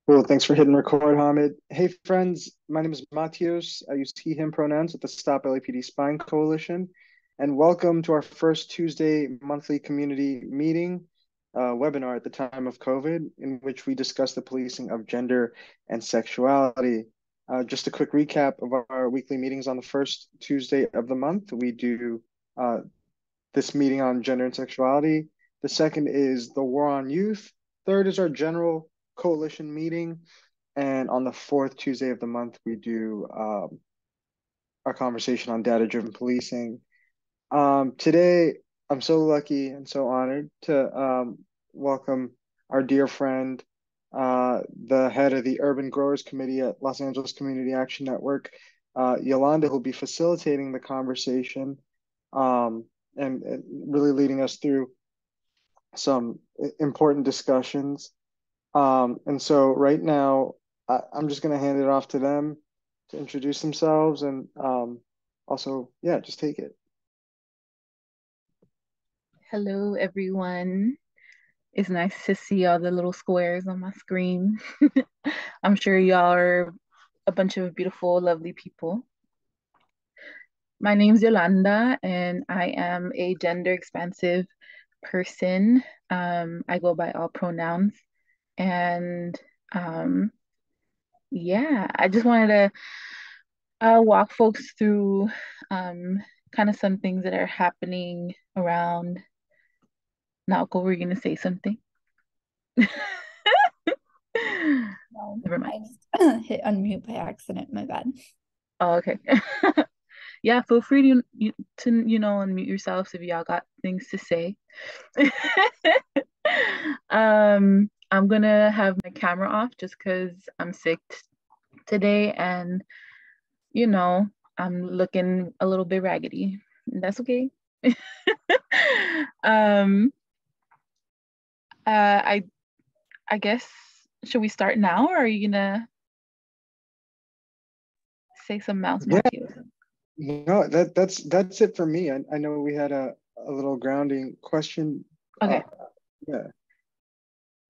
Cool. Thanks for hitting record, Hamid. Hey, friends. My name is Matios. I use he, him pronouns at the Stop LAPD Spine Coalition. And welcome to our first Tuesday monthly community meeting webinar at the time of COVID, in which we discuss the policing of gender and sexuality. Just a quick recap of our weekly meetings on the first Tuesday of the month. We do uh, this meeting on gender and sexuality. The second is the war on youth. Third is our general coalition meeting. And on the fourth Tuesday of the month, we do our conversation on data-driven policing. Today, I'm so lucky and so honored to welcome our dear friend, the head of the Urban Growers Committee at Los Angeles Community Action Network, Yolanda, who'll be facilitating the conversation and really leading us through some important discussions. And so right now, I'm just going to hand it off to them to introduce themselves and also, yeah, just take it. Hello, everyone. It's nice to see all the little squares on my screen. I'm sure y'all are a bunch of beautiful, lovely people. My name's Yolanda, and I am a gender expansive person. I go by all pronouns. And yeah, I just wanted to walk folks through kind of some things that are happening around. Naoko, were you going to say something? No, Never mind. I just hit unmute by accident. My bad. Oh, okay. Yeah, feel free to unmute yourselves if y'all got things to say. I'm gonna have my camera off just because I'm sick today and you know I'm looking a little bit raggedy. That's okay. um I guess should we start now or are you gonna say some mouse Yeah, Matthews? no, that's it for me. I know we had a little grounding question. Okay. Yeah.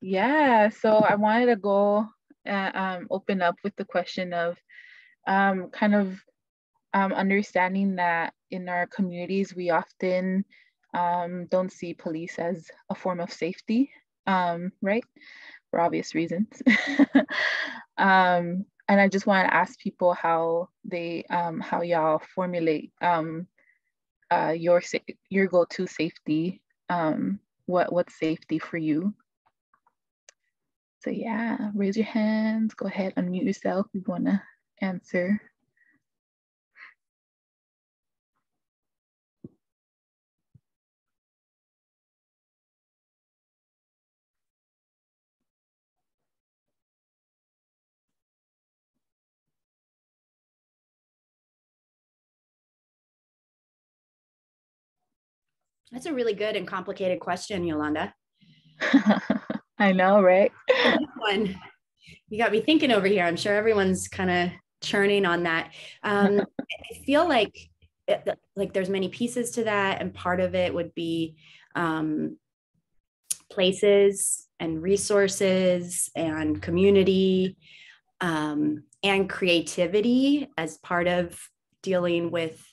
Yeah, so I wanted to go open up with the question of kind of understanding that in our communities, we often don't see police as a form of safety, right? For obvious reasons. And I just want to ask people how how y'all formulate your go-to safety. What's safety for you? So yeah, raise your hands. Go ahead, unmute yourself if you want to answer. That's a really good and complicated question, Yolanda. I know, right? One, you got me thinking over here. I'm sure everyone's kind of churning on that. I feel like there's many pieces to that, and part of it would be places and resources and community and creativity as part of dealing with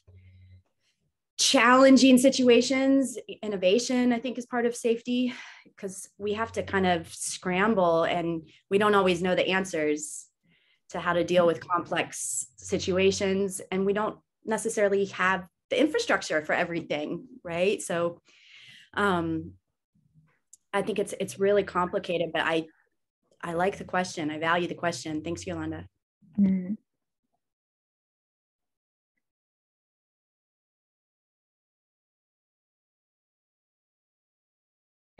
challenging situations. Innovation, I think, is part of safety because we have to kind of scramble and we don't always know the answers to how to deal with complex situations. And we don't necessarily have the infrastructure for everything, right? So I think it's really complicated, but I like the question. I value the question. Thanks, Yolanda. Mm.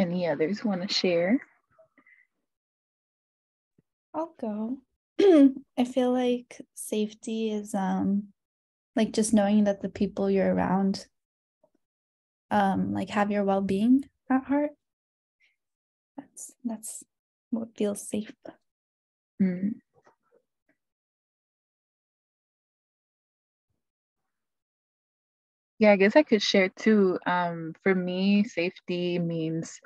Any others want to share? I'll go. I feel like safety is like just knowing that the people you're around like have your well-being at heart. That's what feels safe. Mm. Yeah, I guess I could share too. For me, safety means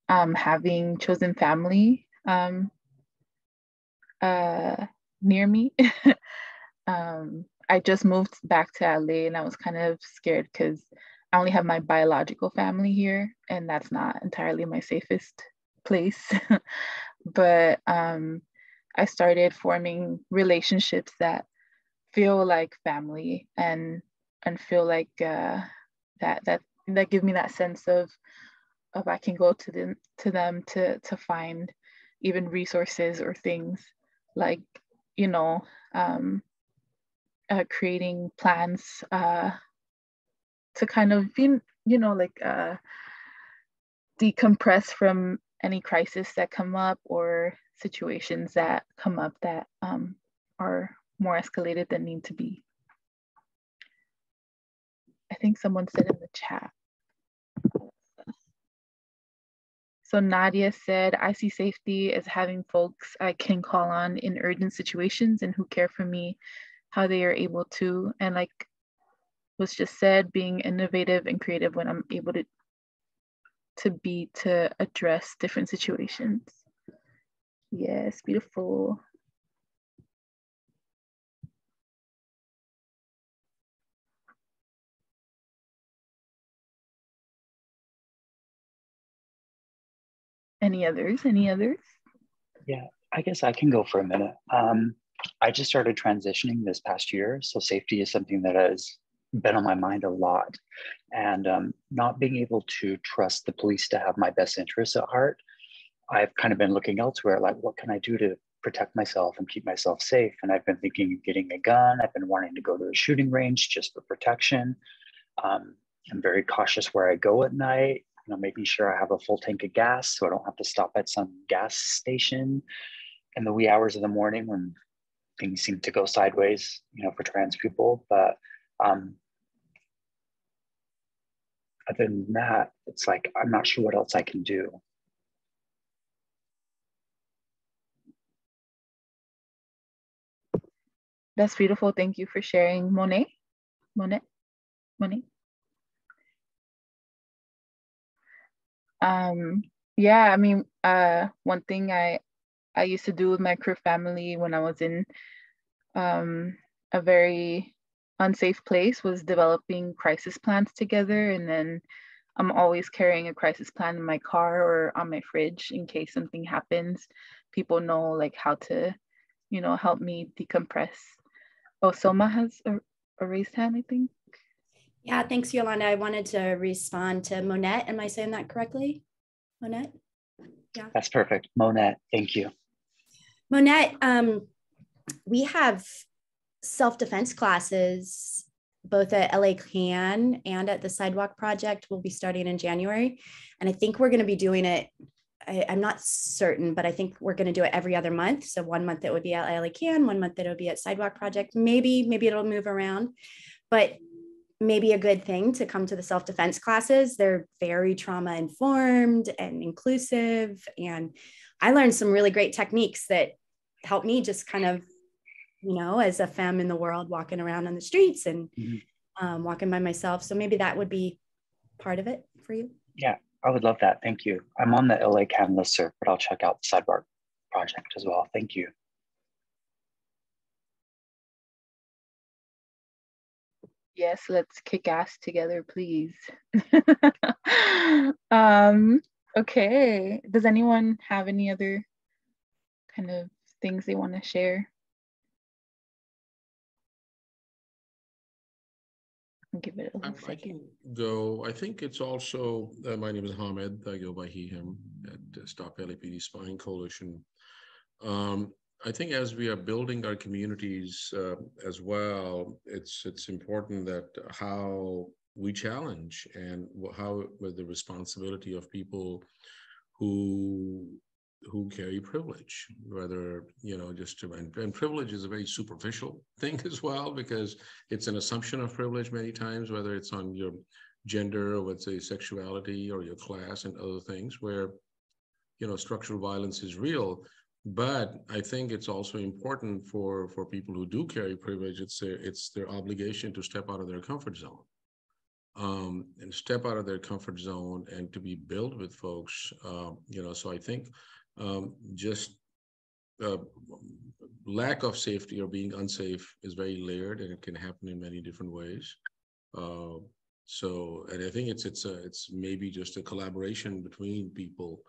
having chosen family near me. I just moved back to LA and I was kind of scared because I only have my biological family here, and that's not entirely my safest place. But I started forming relationships that feel like family and feel like that give me that sense of I can go to them to find even resources or things like, you know, creating plans to kind of like decompress from any crisis that come up or situations that come up that are more escalated than need to be. I think someone said in the chat. So Nadia said, I see safety as having folks I can call on in urgent situations and who care for me how they are able to. And like was just said, being innovative and creative when I'm able to address different situations. Yes, beautiful. Any others? Yeah, I guess I can go for a minute. I just started transitioning this past year, so safety is something that has been on my mind a lot. And not being able to trust the police to have my best interests at heart, I've kind of been looking elsewhere, like what can I do to protect myself and keep myself safe? And I've been thinking of getting a gun. I've been wanting to go to a shooting range just for protection. I'm very cautious where I go at night, making sure I have a full tank of gas so I don't have to stop at some gas station in the wee hours of the morning when things seem to go sideways, for trans people. But other than that, it's like, I'm not sure what else I can do. That's beautiful. Thank you for sharing. Monet. Yeah, I mean, one thing I used to do with my queer family when I was in a very unsafe place was developing crisis plans together. And then I'm always carrying a crisis plan in my car or on my fridge in case something happens. People know like how to, help me decompress. Oh, Soma has a raised hand, I think. Yeah, thanks, Yolanda. I wanted to respond to Monette. Am I saying that correctly? Monette? Yeah. That's perfect. Monette, thank you. Monette, we have self-defense classes both at LA CAN and at the Sidewalk Project. We'll be starting in January. And I think we're going to be doing it, I'm not certain, but I think we're going to do it every other month. So 1 month it would be at LA CAN, 1 month it would be at Sidewalk Project. Maybe it'll move around, but maybe a good thing to come to the self-defense classes. They're very trauma informed and inclusive. And I learned some really great techniques that help me just kind of, as a femme in the world, walking around on the streets and walking by myself. So maybe that would be part of it for you. Yeah, I would love that. Thank you. I'm on the LA CAN listserv, but I'll check out the Sidewalk Project as well. Thank you. Yes, let's kick ass together, please. Okay. Does anyone have any other kind of things they want to share? I'll give it a second. I can go. I think it's also, my name is Hamed. I go by he, him at Stop LAPD Spying Coalition. I think as we are building our communities as well, it's important that how we challenge and how with the responsibility of people who carry privilege, whether, just to, and privilege is a very superficial thing as well, because it's an assumption of privilege many times, whether it's on your gender or let's say sexuality or your class and other things where, structural violence is real. But I think it's also important for people who do carry privilege, it's their obligation to step out of their comfort zone. And step out of their comfort zone and to be built with folks, so I think just uh, lack of safety or being unsafe is very layered, and it can happen in many different ways. Uh, and I think it's maybe just a collaboration between people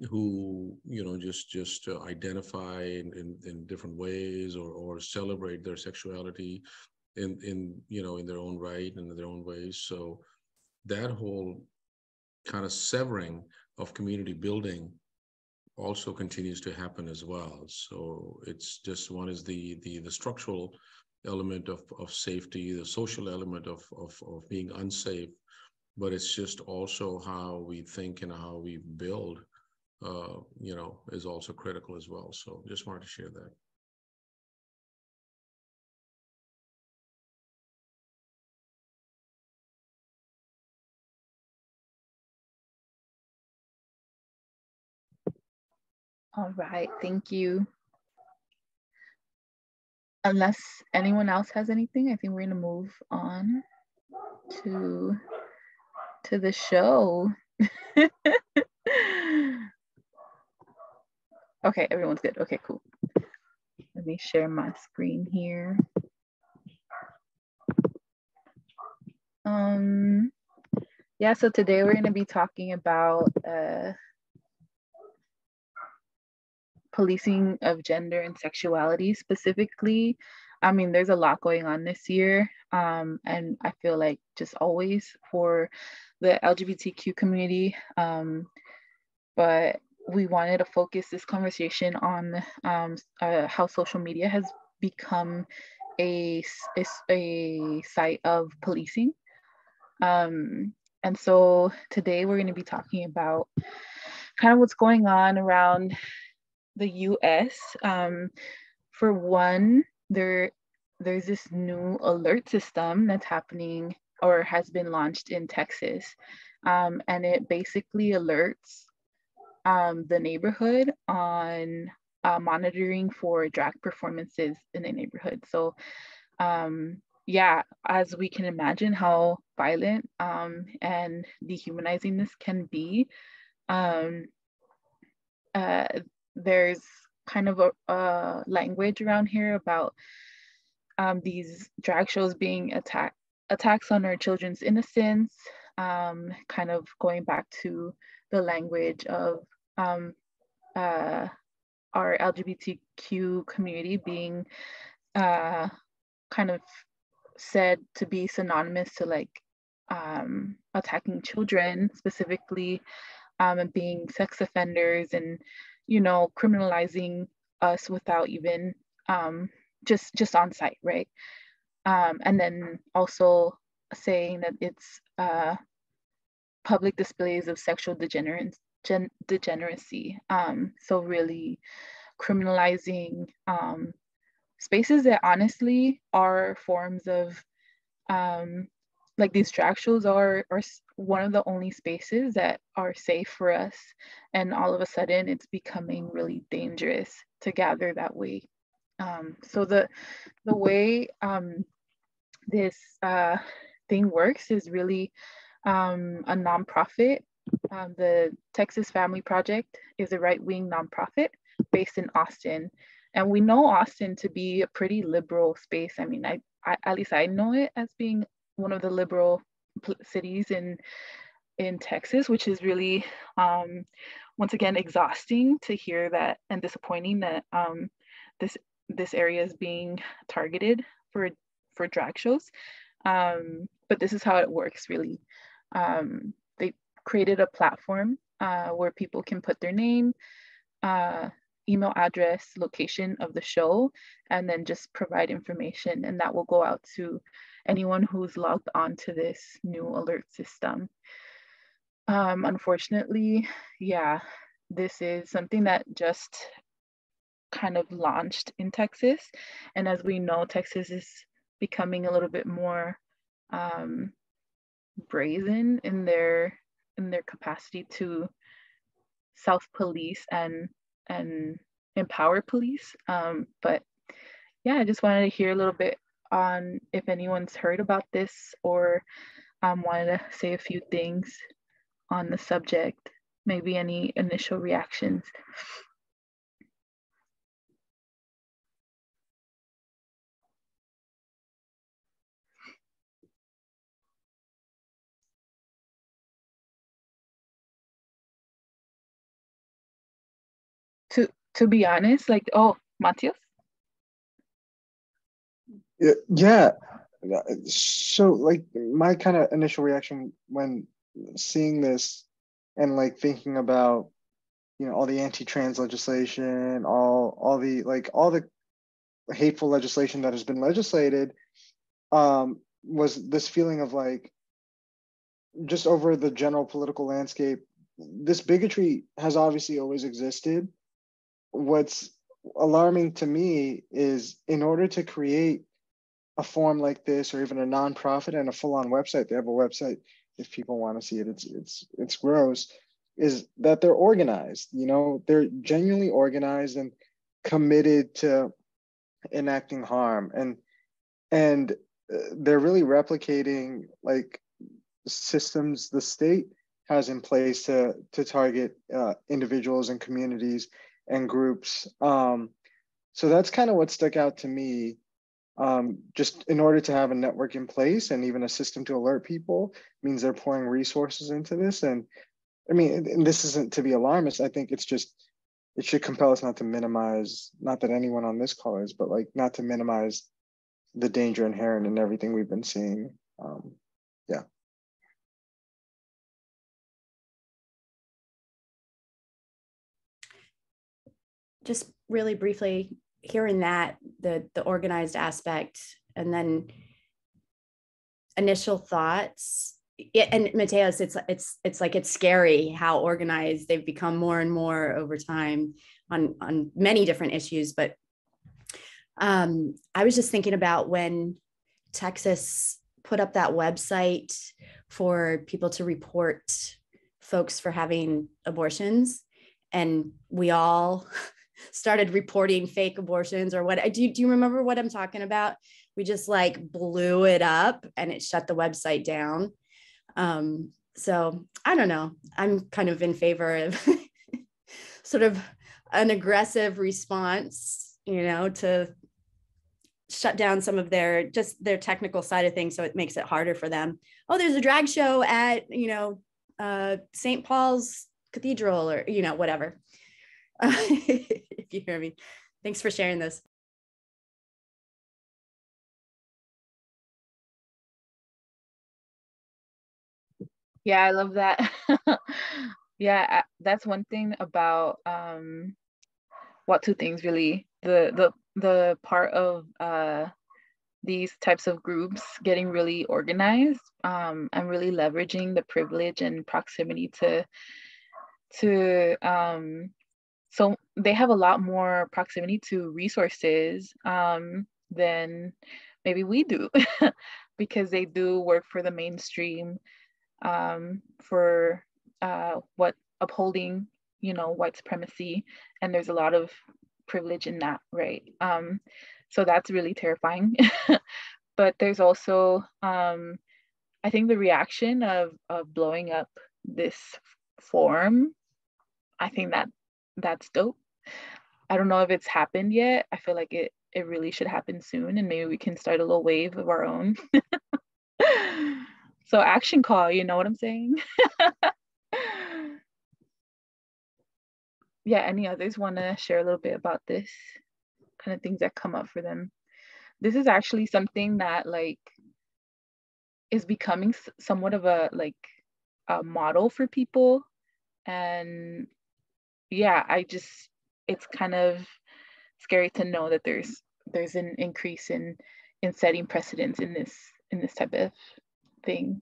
who just identify in different ways, or celebrate their sexuality in their own right and in their own ways. So that whole kind of severing of community building also continues to happen as well. So it's just, one is the structural element of safety, the social element of being unsafe, but it's just also how we think and how we build, is also critical as well. So just wanted to share that. All right, thank you. Unless anyone else has anything, I think we're gonna move on to the show. Okay, everyone's good. Okay, cool. Let me share my screen here. Yeah, so today we're gonna be talking about policing of gender and sexuality specifically. I mean, there's a lot going on this year, and I feel like just always for the LGBTQ community, but we wanted to focus this conversation on how social media has become a site of policing. And so today we're going to be talking about kind of what's going on around the US. For one, there's this new alert system that's happening or has been launched in Texas. And it basically alerts the neighborhood on monitoring for drag performances in the neighborhood. So yeah, as we can imagine how violent and dehumanizing this can be, there's kind of a language around here about these drag shows being attacks on our children's innocence, kind of going back to the language of our LGBTQ community being kind of said to be synonymous to like attacking children specifically, and being sex offenders, and criminalizing us without even just on site, right? And then also saying that it's public displays of sexual degeneracy. So really criminalizing spaces that honestly are forms of like these drag shows are one of the only spaces that are safe for us, and all of a sudden it's becoming really dangerous to gather that way. So the way this thing works is really a nonprofit. The Texas Family Project is a right-wing nonprofit based in Austin, and we know Austin to be a pretty liberal space. I mean, I at least I know it as being one of the liberal cities in Texas, which is really once again exhausting to hear that, and disappointing that this area is being targeted for drag shows. But this is how it works really. They created a platform where people can put their name, email address, location of the show, and then just provide information, and that will go out to anyone who's logged on to this new alert system. Unfortunately, yeah, this is something that just kind of launched in Texas, and as we know, Texas is becoming a little bit more brazen in their capacity to self-police and empower police. But yeah, I just wanted to hear a little bit on if anyone's heard about this, or wanted to say a few things on the subject, maybe any initial reactions. to be honest, like, oh, Matias? Yeah. So like my kind of initial reaction when seeing this and like thinking about, you know, all the anti-trans legislation, all the hateful legislation that has been legislated, was this feeling of like, just over the general political landscape, this bigotry has obviously always existed. What's alarming to me is, in order to create a form like this, or even a nonprofit and a full-on website, they have a website if people want to see it, it's gross, is that they're organized. You know, they're genuinely organized and committed to enacting harm, and they're really replicating like systems the state has in place to target individuals and communities and groups. So that's kind of what stuck out to me. Just in order to have a network in place and even a system to alert people means they're pouring resources into this. And I mean, and this isn't to be alarmist. I think it's just, it should compel us not to minimize, not that anyone on this call is, but like not to minimize the danger inherent in everything we've been seeing. Yeah. Just really briefly, hearing that, the organized aspect, and then initial thoughts. Yeah, and Mateos, it's like, it's scary how organized they've become more and more over time on many different issues. But I was just thinking about when Texas put up that website for people to report folks for having abortions, and we all started reporting fake abortions or what. Do you remember what I'm talking about? We just like blew it up and it shut the website down. So I don't know. I'm kind of in favor of sort of an aggressive response, you know, to shut down some of their technical side of things, so it makes it harder for them. Oh, there's a drag show at, you know, St. Paul's Cathedral, or, you know, whatever. If you hear me. Thanks for sharing this. Yeah, I love that. Yeah, that's one thing about two things really. The part of these types of groups getting really organized, and really leveraging the privilege and proximity to so they have a lot more proximity to resources than maybe we do, because they do work for the mainstream, for what upholding, you know, white supremacy, and there's a lot of privilege in that, right? So that's really terrifying. But there's also, I think, the reaction of blowing up this form. I think that's dope. I don't know if it's happened yet. I feel like it really should happen soon, and maybe we can start a little wave of our own. So action call, you know what I'm saying? Yeah, any others want to share a little bit about this kind of things that come up for them? This is actually something that like is becoming somewhat of a like a model for people. And yeah, it's kind of scary to know that there's an increase in setting precedents in this type of thing.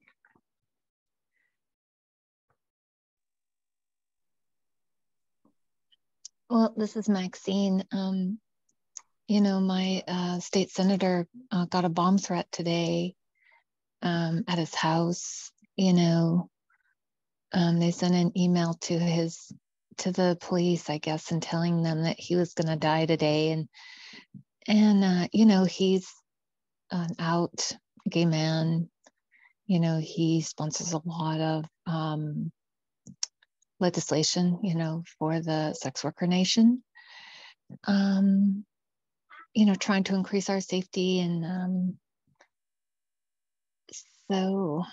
Well, this is Maxine. You know, my state senator got a bomb threat today at his house. You know, they sent an email to the police, I guess, and telling them that he was going to die today. And you know, he's an out gay man. You know, he sponsors a lot of legislation, you know, for the sex worker nation. You know, trying to increase our safety. And so,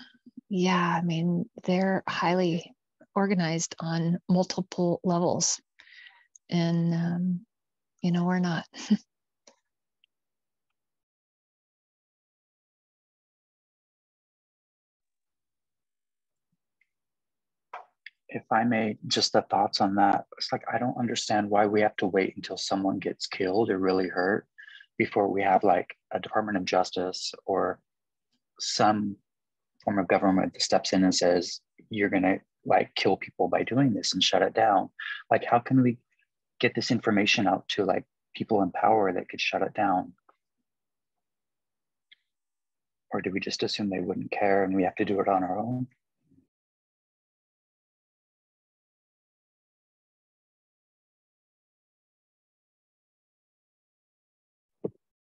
yeah, I mean, they're highly organized on multiple levels. and we're not. If I may, just the thoughts on that. It's like, I don't understand why we have to wait until someone gets killed or really hurt before we have like a Department of Justice or some form of government that steps in and says, you're going to like kill people by doing this and shut it down. Like, how can we get this information out to like people in power that could shut it down? Or do we just assume they wouldn't care and we have to do it on our own?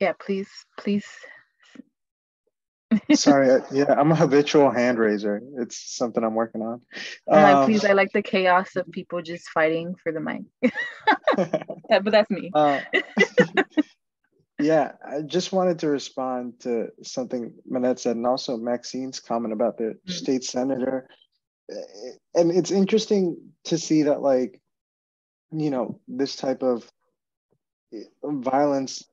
Yeah, please. Sorry, yeah, I'm a habitual hand raiser. It's something I'm working on. I'm like, please, I like the chaos of people just fighting for the mic. But that's me. Yeah, I just wanted to respond to something Manette said, and also Maxine's comment about the state senator. And it's interesting to see that, like, this type of violence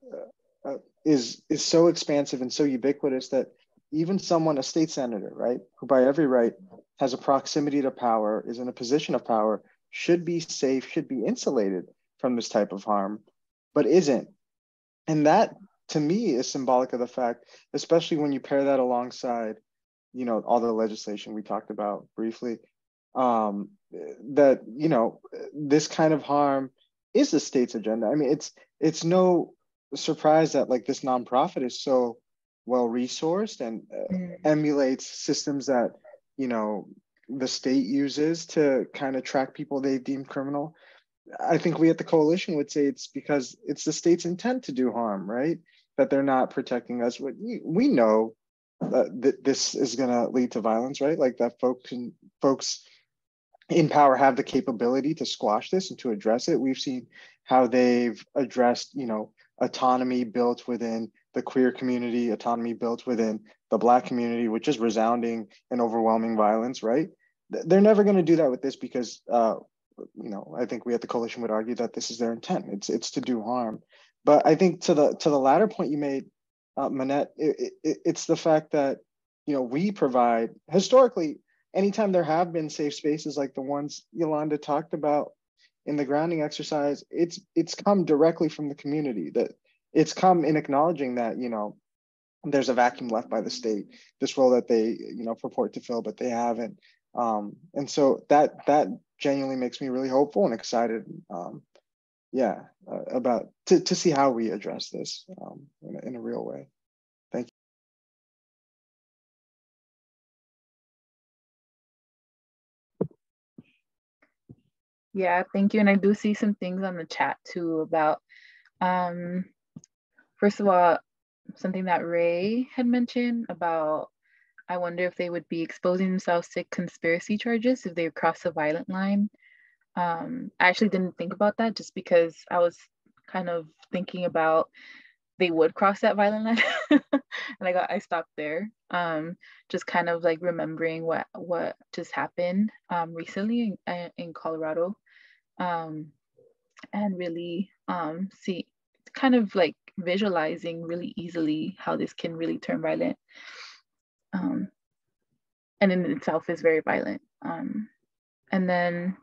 is so expansive and so ubiquitous that even someone, a state senator, right, who by every right has a proximity to power, is in a position of power, should be safe, should be insulated from this type of harm, but isn't. And that, to me, is symbolic of the fact, especially when you pair that alongside, all the legislation we talked about briefly, that, this kind of harm is the state's agenda. I mean, it's no surprise that like this nonprofit is so well resourced and emulates systems that, the state uses to kind of track people they deem criminal. I think we at the coalition would say it's because it's the state's intent to do harm, right? That they're not protecting us. We know that this is going to lead to violence, right? Like that folks in power have the capability to squash this and to address it. We've seen how they've addressed, autonomy built within the queer community, autonomy built within the Black community, which is resounding and overwhelming violence, right? They're never going to do that with this because, I think we at the coalition would argue that this is their intent. It's to do harm. But I think to the latter point you made, Manette, it's the fact that, we provide historically, anytime there have been safe spaces like the ones Yolanda talked about in the grounding exercise, it's come directly from the community. That it's come in acknowledging that, there's a vacuum left by the state, this role that they, purport to fill, but they haven't. And so that genuinely makes me really hopeful and excited, about to see how we address this in a real way. Thank you. Yeah, thank you. And I do see some things on the chat too about, first of all, something that Ray had mentioned about, I wonder if they would be exposing themselves to conspiracy charges if they cross a violent line. I actually didn't think about that just because I was kind of thinking about they would cross that violent line. And I stopped there. Just kind of like remembering what just happened recently in Colorado. And really see, kind of like visualizing really easily how this can really turn violent. And in itself is very violent. And then,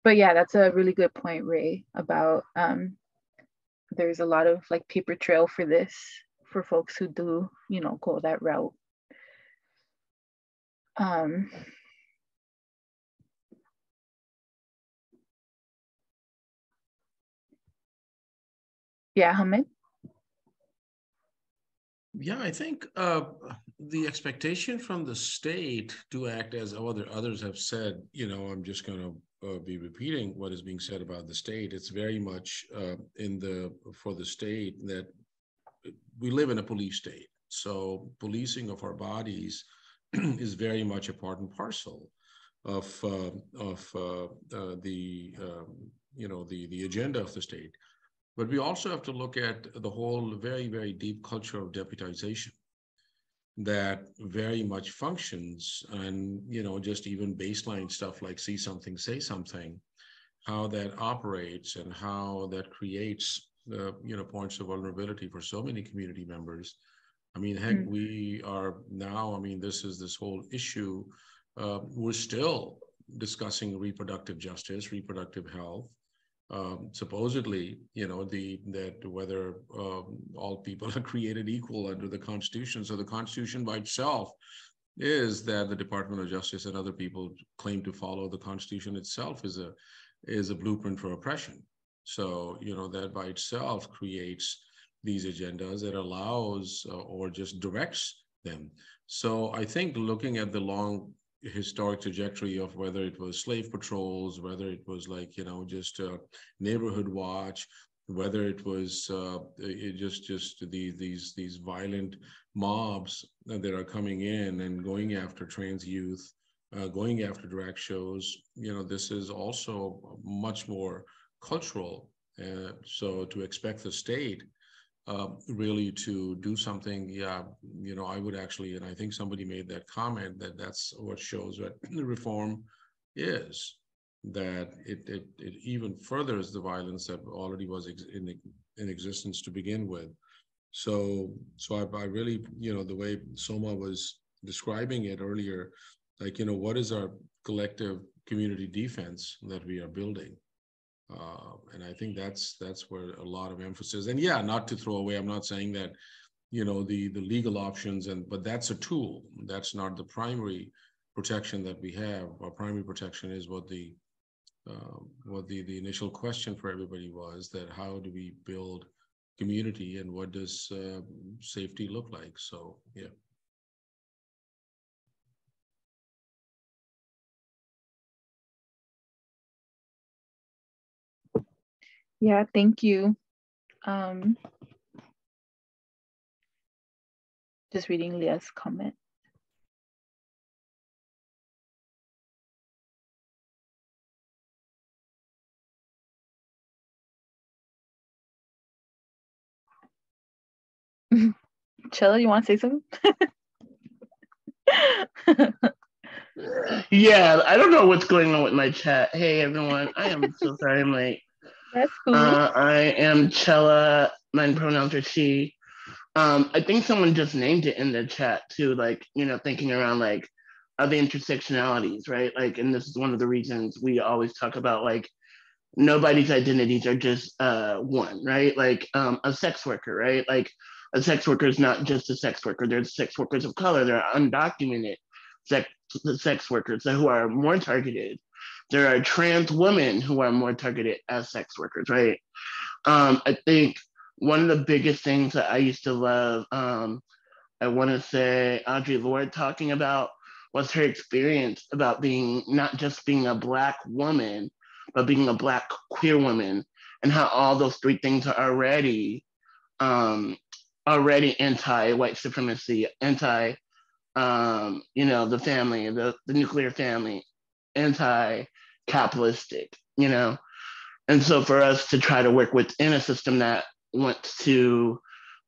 but yeah, that's a really good point, Ray, about there's a lot of like paper trail for this, for folks who do, go that route. Yeah, Hamid? Yeah, I think the expectation from the state to act as others have said, I'm just going to be repeating what is being said about the state. It's very much for the state that we live in a police state. So policing of our bodies is very much a part and parcel of the agenda of the state. But we also have to look at the whole very, very deep culture of deputization that very much functions, and just even baseline stuff like see something, say something, how that operates and how that creates points of vulnerability for so many community members. I mean, heck, we are now, I mean, this whole issue, we're still discussing reproductive justice, reproductive health. Supposedly, that whether all people are created equal under the Constitution. So the Constitution by itself is that the Department of Justice and other people claim to follow. The Constitution itself is a blueprint for oppression. So, that by itself creates these agendas that allows or just directs them. So I think looking at the long historic trajectory of whether it was slave patrols, whether it was like, just neighborhood watch, whether it was just these violent mobs that are coming in and going after trans youth, going after drag shows, this is also much more cultural. So to expect the state really to do something, I would actually, and I think somebody made that comment that that's what shows what reform is, that it even furthers the violence that already was in existence to begin with. So I really, the way Soma was describing it earlier, like, what is our collective community defense that we are building? And I think that's where a lot of emphasis, and not to throw away, I'm not saying that, the legal options, but that's a tool. That's not the primary protection that we have. Our primary protection is what the initial question for everybody was, that how do we build community and what does safety look like? So, yeah. Yeah, thank you. Just reading Leah's comment. Chella, you want to say something? Yeah, I don't know what's going on with my chat. Hey, everyone. I am so sorry I'm late. That's cool. I am Chella. My pronouns are she. I think someone just named it in the chat too, like, thinking around like other intersectionalities, right? Like, and this is one of the reasons we always talk about like nobody's identities are just one, right? Like a sex worker, right? Like a sex worker is not just a sex worker. There's sex workers of color. There are undocumented sex workers who are more targeted. There are trans women who are more targeted as sex workers, right? I think one of the biggest things that I used to love, I want to say Audre Lorde talking about, was her experience about being not just being a Black woman, but being a Black queer woman, and how all those three things are already anti-white supremacy, anti the family, the nuclear family, anti-capitalistic, And so for us to try to work within a system that wants to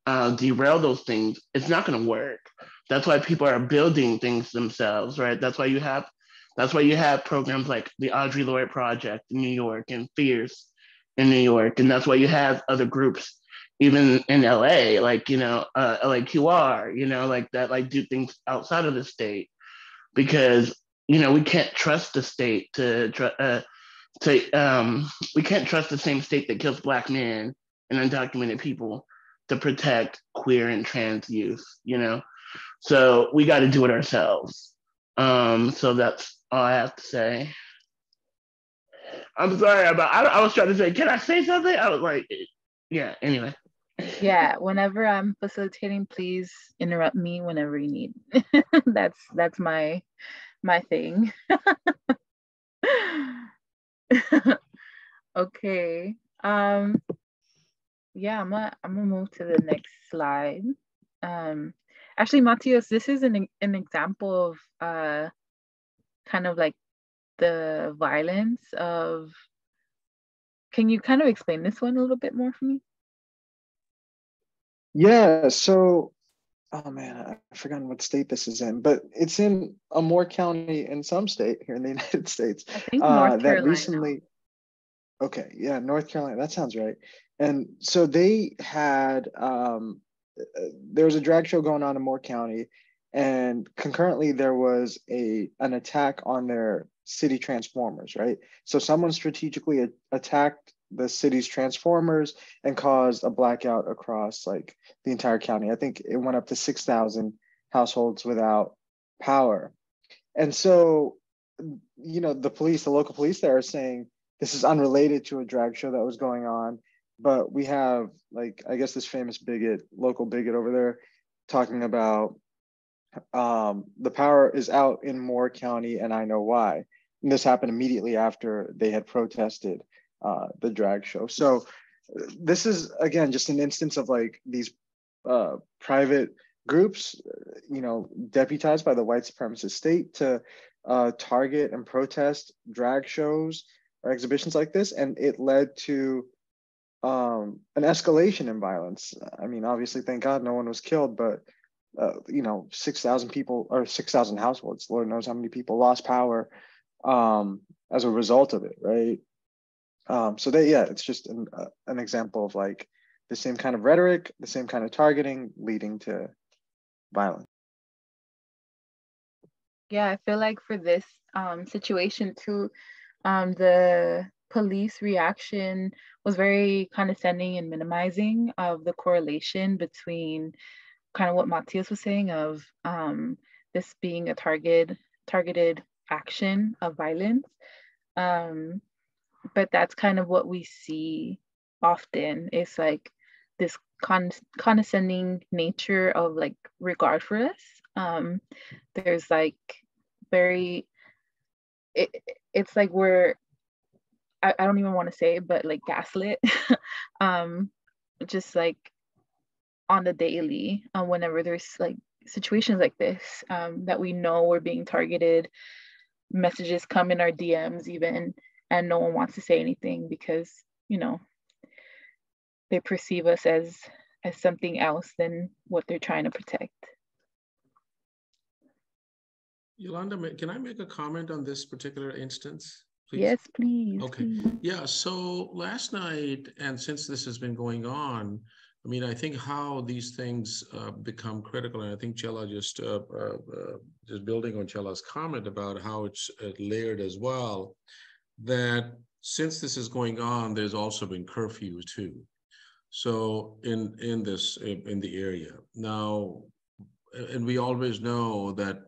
derail those things, it's not going to work. That's why people are building things themselves, right? That's why you have programs like the Audre Lorde Project in New York and Fierce in New York. And that's why you have other groups, even in LA, like, LAQR, like that, like do things outside of the state, because, we can't trust the state we can't trust the same state that kills Black men and undocumented people to protect queer and trans youth, So we got to do it ourselves. So that's all I have to say. I'm sorry I was trying to say, can I say something? I was like, yeah, anyway. Yeah, whenever I'm facilitating, please interrupt me whenever you need. That's my thing. Okay. Yeah, I'm gonna move to the next slide. Actually, Matios, this is an example of kind of like the violence of. Can you kind of explain this one a little bit more for me? Yeah, so, oh man, I've forgotten what state this is in, but it's in Moore County in some state here in the United States. I think North Carolina. That recently, Okay, yeah, North Carolina, that sounds right. And so they had there was a drag show going on in Moore County, and concurrently there was an attack on their city transformers, right? So someone strategically attacked the city's transformers and caused a blackout across like the entire county. I think it went up to 6,000 households without power. And so, the local police there are saying this is unrelated to a drag show that was going on, but we have, like, I guess this famous local bigot over there talking about the power is out in Moore County and I know why. And this happened immediately after they had protested the drag show. So this is, again, just an instance of like these private groups, deputized by the white supremacist state to target and protest drag shows or exhibitions like this. And it led to an escalation in violence. I mean, obviously, thank God no one was killed, but 6,000 people or 6,000 households, Lord knows how many people lost power as a result of it, right? So it's just an example of like the same kind of rhetoric, the same kind of targeting leading to violence. Yeah, I feel like for this situation too, the police reaction was very condescending and minimizing of the correlation between kind of what Matthias was saying of this being a targeted action of violence. But that's kind of what we see often. It's like this condescending nature of like regard for us. There's like it's like I don't even want to say it, but like gaslit. Just like on the daily, whenever there's like situations like this, that we know we're being targeted, messages come in our DMs even, and no one wants to say anything because they perceive us as something else than what they're trying to protect. Yolanda, can I make a comment on this particular instance, please? Yes, please. Okay. Please. Yeah. So last night, and since this has been going on, I mean, I think how these things become critical, and I think Chela just building on Chela's comment about how it's layered as well, that since this is going on, there's also been curfews too. So in the area now, and we always know that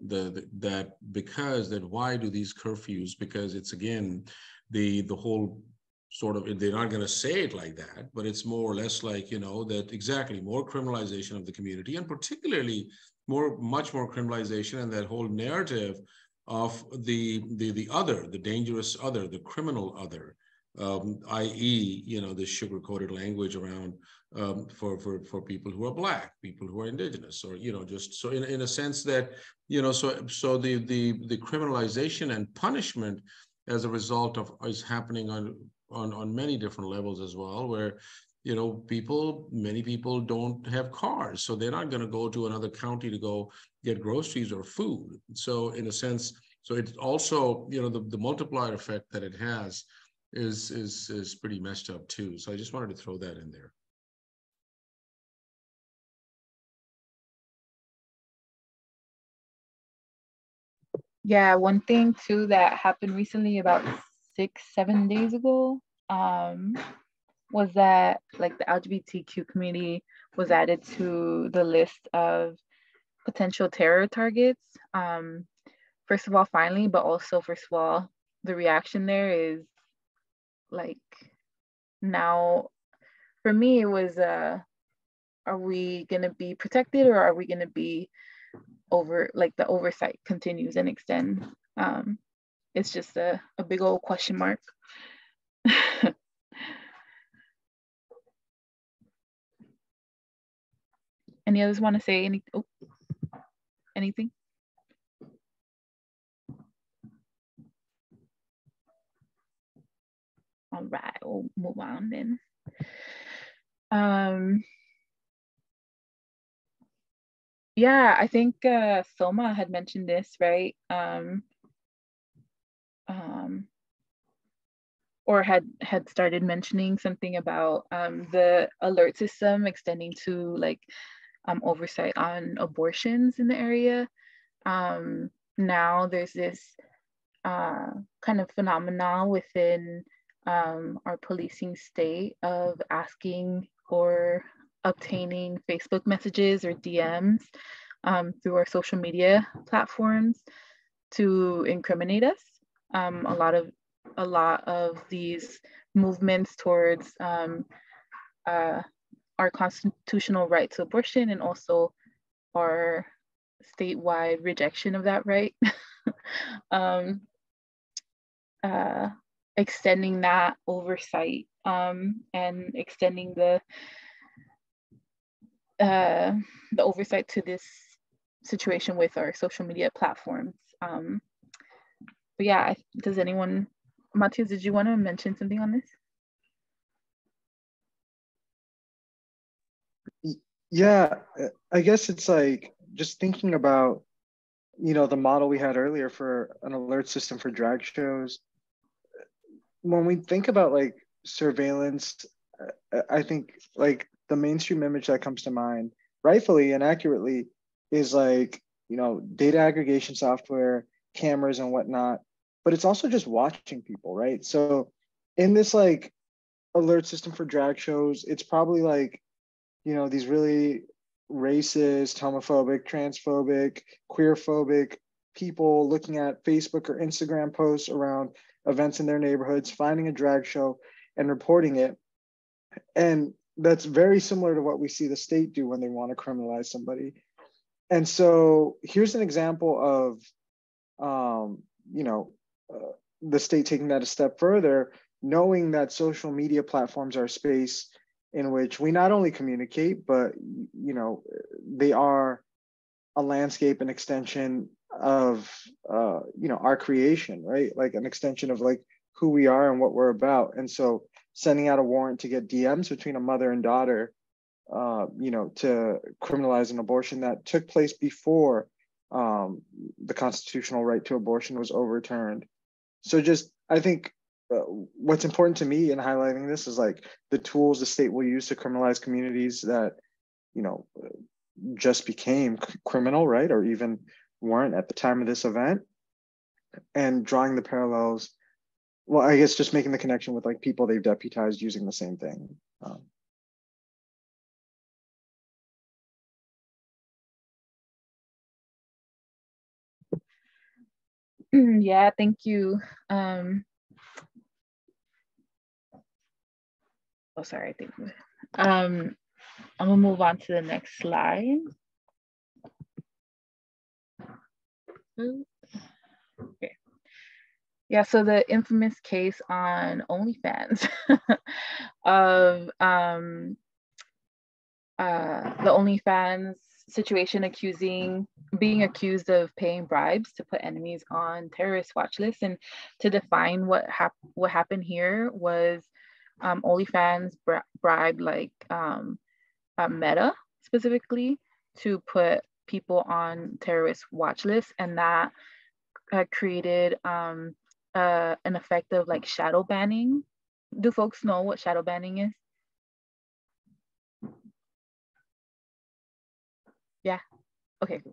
why do these curfews? Because it's again the whole sort of, they're not going to say it like that, but it's more or less like, that exactly more criminalization of the community, and particularly much more criminalization and that whole narrative of the other, the dangerous other, the criminal other, i.e., the sugar-coated language around for people who are Black, people who are Indigenous, or just so in a sense that so the criminalization and punishment as a result of is happening on many different levels as well, where many people don't have cars, so they're not going to go to another county to go get groceries or food. So in a sense, so it's also the multiplier effect that it has is pretty messed up too. So I just wanted to throw that in there. Yeah, one thing too that happened recently, about 6-7 days ago, was that like the LGBTQ community was added to the list of potential terror targets. First of all, finally, but also first of all, the reaction there is like, now for me it was are we gonna be protected, or are we gonna be the oversight continues and extends? It's just a big old question mark. Any others want to say anything? All right, we'll move on then. Yeah, I think Soma had mentioned this, right? or had started mentioning something about the alert system extending to like oversight on abortions in the area. Now there's this kind of phenomenon within our policing state of asking or obtaining Facebook messages or DMs through our social media platforms to incriminate us. A lot of these movements towards our constitutional right to abortion and also our statewide rejection of that right, extending that oversight and extending the oversight to this situation with our social media platforms. But yeah, does anyone, Matthias, did you want to mention something on this? Yeah, I guess it's like just thinking about, you know, the model we had earlier for an alert system for drag shows. When we think about like surveillance, I think like the mainstream image that comes to mind, rightfully and accurately, is like, you know, data aggregation software, cameras and whatnot, but it's also just watching people, right? So in this like alert system for drag shows, it's probably like, you know, these really racist, homophobic, transphobic, queerphobic people looking at Facebook or Instagram posts around events in their neighborhoods, finding a drag show and reporting it. And that's very similar to what we see the state do when they want to criminalize somebody. And so here's an example of, you know, the state taking that a step further, knowing that social media platforms are a space in which we not only communicate, but, you know, they are a landscape, an extension of, you know, our creation, right? Like an extension of like who we are and what we're about. And so sending out a warrant to get DMs between a mother and daughter, you know, to criminalize an abortion that took place before the constitutional right to abortion was overturned. So just, I think what's important to me in highlighting this is like the tools the state will use to criminalize communities that, you know, just became criminal, right? Or even weren't at the time of this event, and drawing the parallels. Well, I guess just making the connection with like people they've deputized using the same thing. Yeah, thank you. Oh, sorry, I think. I'm gonna move on to the next slide. Okay. Yeah, so the infamous case on OnlyFans of the OnlyFans situation being accused of paying bribes to put enemies on terrorist watch lists. And to define what happened here was OnlyFans bribed like Meta specifically to put people on terrorist watch lists, and that created an effect of like shadow banning. Do folks know what shadow banning is? Yeah, okay.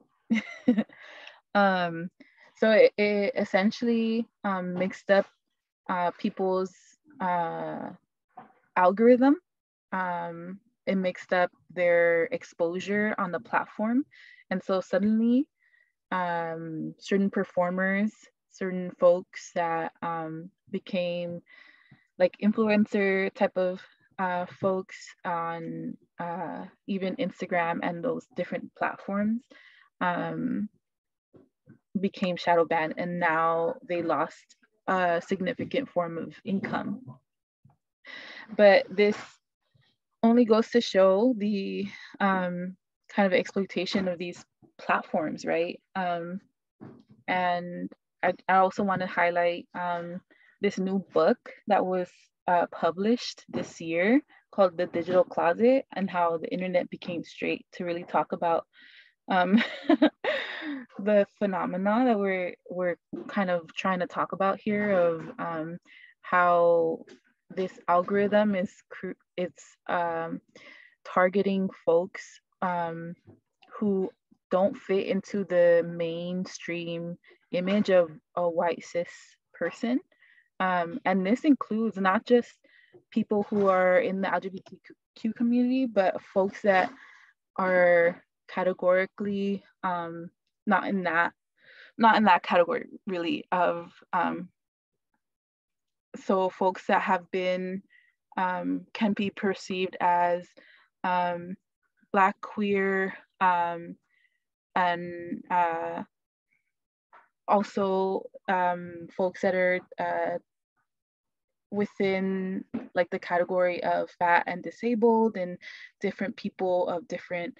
So it essentially mixed up people's algorithm. It mixed up their exposure on the platform. And so suddenly certain performers, certain folks that became like influencer type of folks on even Instagram and those different platforms became shadow banned, and now they lost a significant form of income. But this only goes to show the kind of exploitation of these platforms, right? And I also want to highlight this new book that was published this year called The Digital Closet, and how the internet became straight, to really talk about the phenomena that we're kind of trying to talk about here of how this algorithm is targeting folks who don't fit into the mainstream image of a white cis person. And this includes not just people who are in the LGBTQ community, but folks that are categorically not in that category really of so folks that have been can be perceived as Black, queer, and also folks that are within like the category of fat and disabled, and different people of different,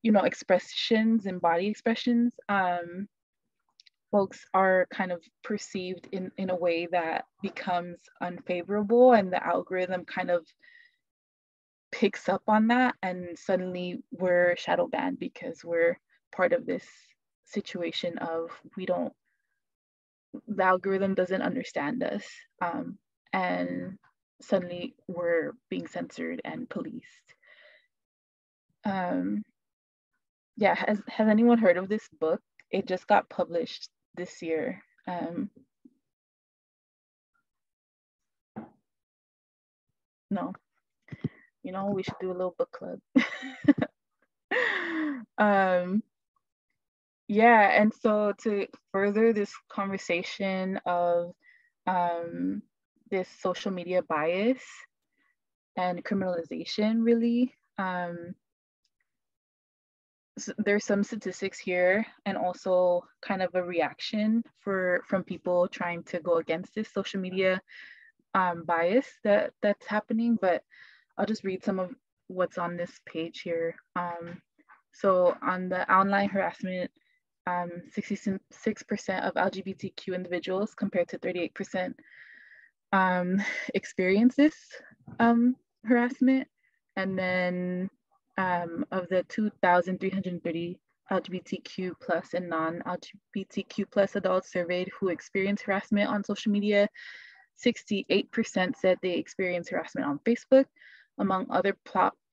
you know, expressions and body expressions. Folks are kind of perceived in a way that becomes unfavorable, and the algorithm kind of picks up on that, and suddenly we're shadow banned because we're part of this situation of the algorithm doesn't understand us, and suddenly we're being censored and policed. Yeah, has anyone heard of this book? It just got published this year. No, you know, we should do a little book club. Yeah, and so to further this conversation of this social media bias and criminalization, really, so there's some statistics here, and also kind of a reaction from people trying to go against this social media bias that's happening. But I'll just read some of what's on this page here. So on the online harassment, 66% of LGBTQ individuals, compared to 38%, experience this harassment. And then of the 2,330 LGBTQ plus and non-LGBTQ plus adults surveyed who experienced harassment on social media, 68% said they experienced harassment on Facebook. Among other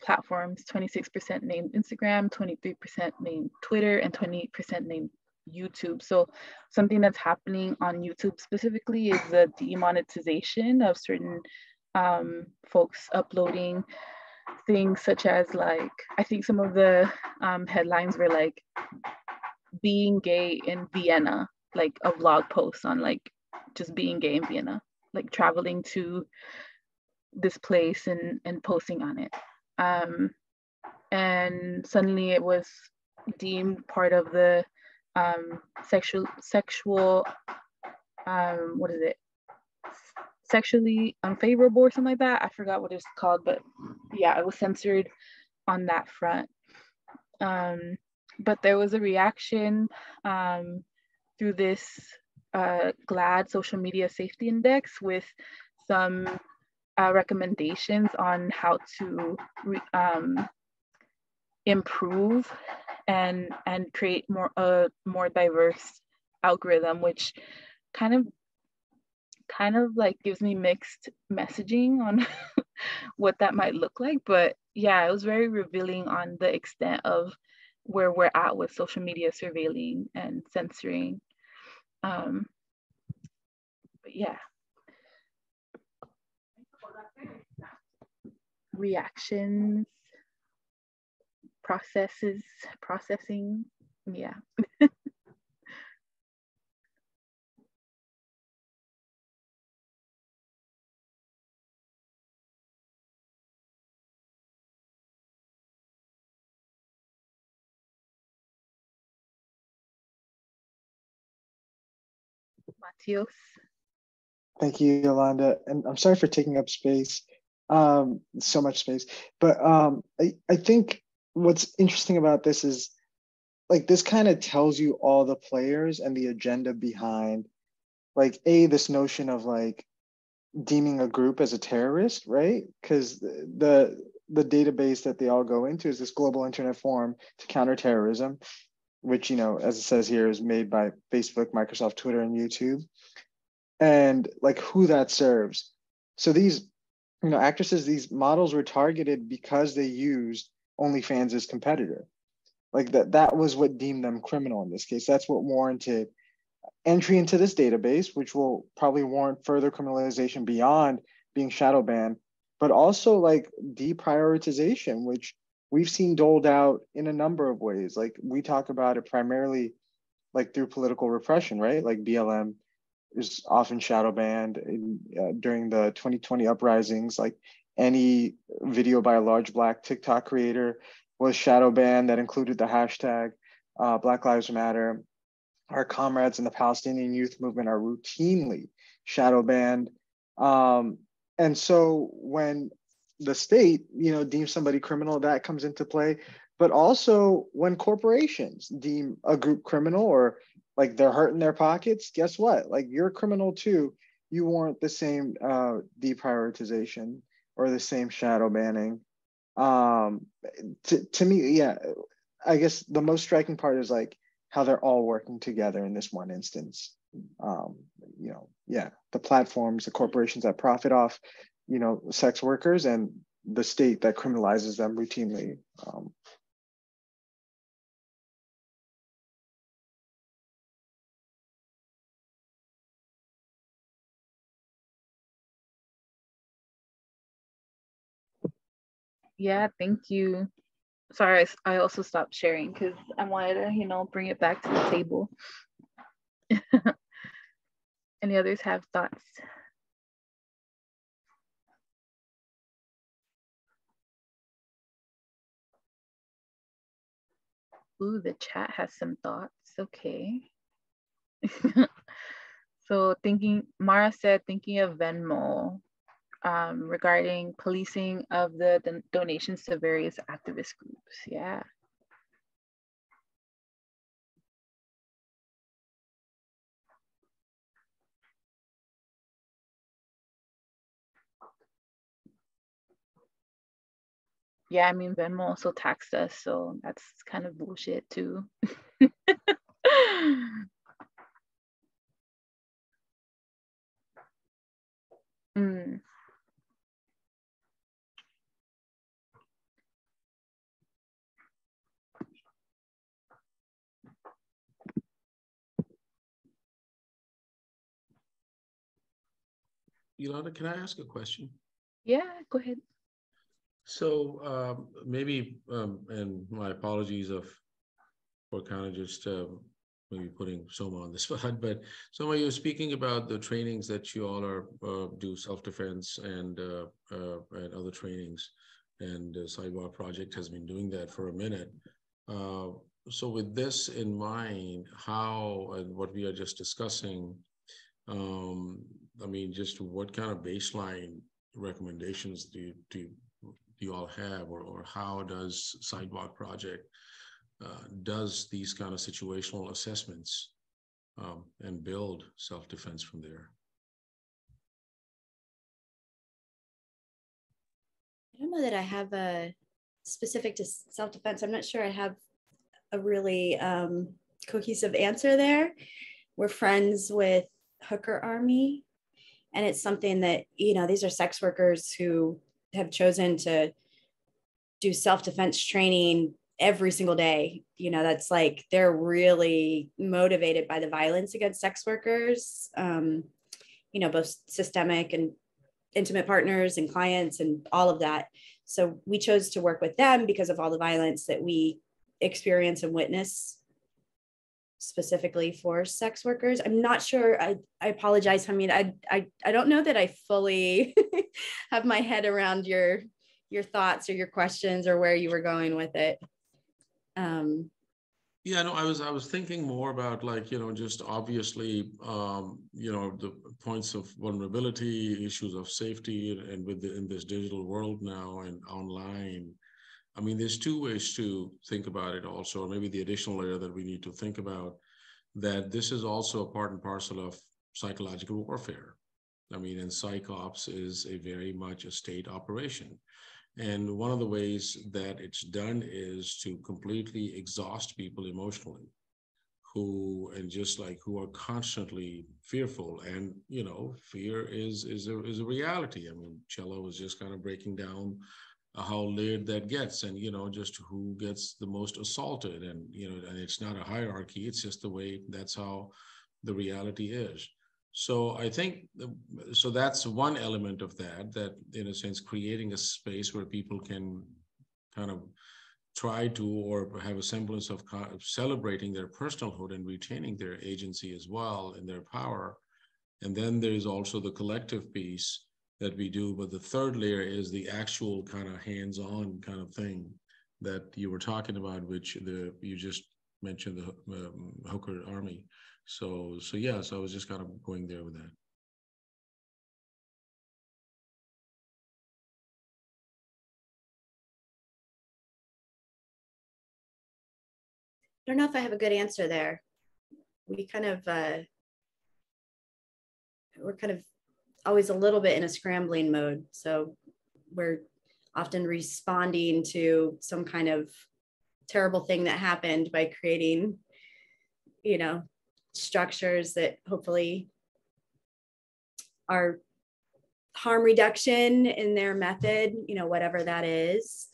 platforms, 26% named Instagram, 23% named Twitter, and 28% named YouTube. So something that's happening on YouTube specifically is the demonetization of certain folks uploading things such as, like, I think some of the headlines were like being gay in Vienna, like a blog post on like just being gay in Vienna, like traveling to this place and posting on it. And suddenly it was deemed part of the sexual what is it? Sexually unfavorable or something like that. I forgot what it's called, but yeah, it was censored on that front. But there was a reaction through this GLAAD social media safety index with some recommendations on how to improve and create more diverse algorithm, which kind of like gives me mixed messaging on what that might look like. But yeah, it was very revealing on the extent of where we're at with social media surveilling and censoring. But yeah. Reactions, processing, yeah. Matios. Thank you, Yolanda. And I'm sorry for taking up space, so much space. But I think what's interesting about this is, like, this kind of tells you all the players and the agenda behind, like, this notion of like deeming a group as a terrorist, right? Because the database that they all go into is this global internet forum to counter terrorism, which, you know, as it says here, is made by Facebook, Microsoft, Twitter, and YouTube. and like who that serves. So these, actresses, these models were targeted because they used OnlyFans as competitor. Like that was what deemed them criminal in this case. That's what warranted entry into this database, which will probably warrant further criminalization beyond being shadow banned, but also like deprioritization, which we've seen doled out in a number of ways. Like we talk about it primarily like through political repression, right? Like BLM is often shadow banned during the 2020 uprisings. Like any video by a large Black TikTok creator was shadow banned that included the hashtag Black Lives Matter. Our comrades in the Palestinian youth movement are routinely shadow banned. And so when the state, deems somebody criminal, that comes into play. But also when corporations deem a group criminal or like they're hurting their pockets, guess what? Like you're a criminal too. You warrant the same deprioritization or the same shadow banning. To me, yeah, I guess the most striking part is like how they're all working together in this one instance. The platforms, the corporations that profit off, sex workers, and the state that criminalizes them routinely. Yeah, thank you. Sorry, I also stopped sharing because I wanted to, bring it back to the table. Any others have thoughts? Ooh, the chat has some thoughts. Okay. So Mara said, thinking of Venmo regarding policing of the donations to various activist groups. Yeah. Yeah, I mean, Venmo also taxed us, so that's kind of bullshit too. Mm. Yolanda, can I ask a question? Yeah, go ahead. So maybe, and my apologies for kind of just maybe putting Soma on the spot, but Soma, you're speaking about the trainings that you all are do self-defense and other trainings, and the Sidewalk Project has been doing that for a minute. So with this in mind, how and what we are just discussing, I mean, just what kind of baseline recommendations do you all have, or how does Sidewalk Project does these kind of situational assessments and build self-defense from there? I don't know that I have a specific to self-defense. I'm not sure I have a really cohesive answer there. We're friends with Hooker Army, and it's something that, these are sex workers who have chosen to do self-defense training every single day. That's like, they're really motivated by the violence against sex workers, both systemic and intimate partners and clients and all of that. So we chose to work with them because of all the violence that we experience and witness specifically for sex workers. I'm not sure. I apologize. I mean, I don't know that I fully have my head around your thoughts or your questions or where you were going with it. Yeah, no, I was thinking more about just obviously, the points of vulnerability, issues of safety, and in this digital world now and online. I mean, there's two ways to think about it also, or maybe the additional layer that we need to think about, that this is also a part and parcel of psychological warfare. I mean, and psychops is a very much a state operation. And one of the ways that it's done is to completely exhaust people emotionally who are constantly fearful. And fear is a reality. I mean, Chella was just kind of breaking down how layered that gets, and just who gets the most assaulted, and and it's not a hierarchy, it's just the way, that's how the reality is. So I think so that's one element of that in a sense, creating a space where people can kind of try to, or have a semblance of celebrating their personalhood and retaining their agency as well and their power. And then there's also the collective piece that we do. But the third layer is the actual kind of hands-on kind of thing that you were talking about, which you just mentioned, the Hooker Army. So yeah, so I was just kind of going there with that. I don't know if I have a good answer there. We're kind of always a little bit in a scrambling mode. So we're often responding to some kind of terrible thing that happened by creating, structures that hopefully are harm reduction in their method, whatever that is.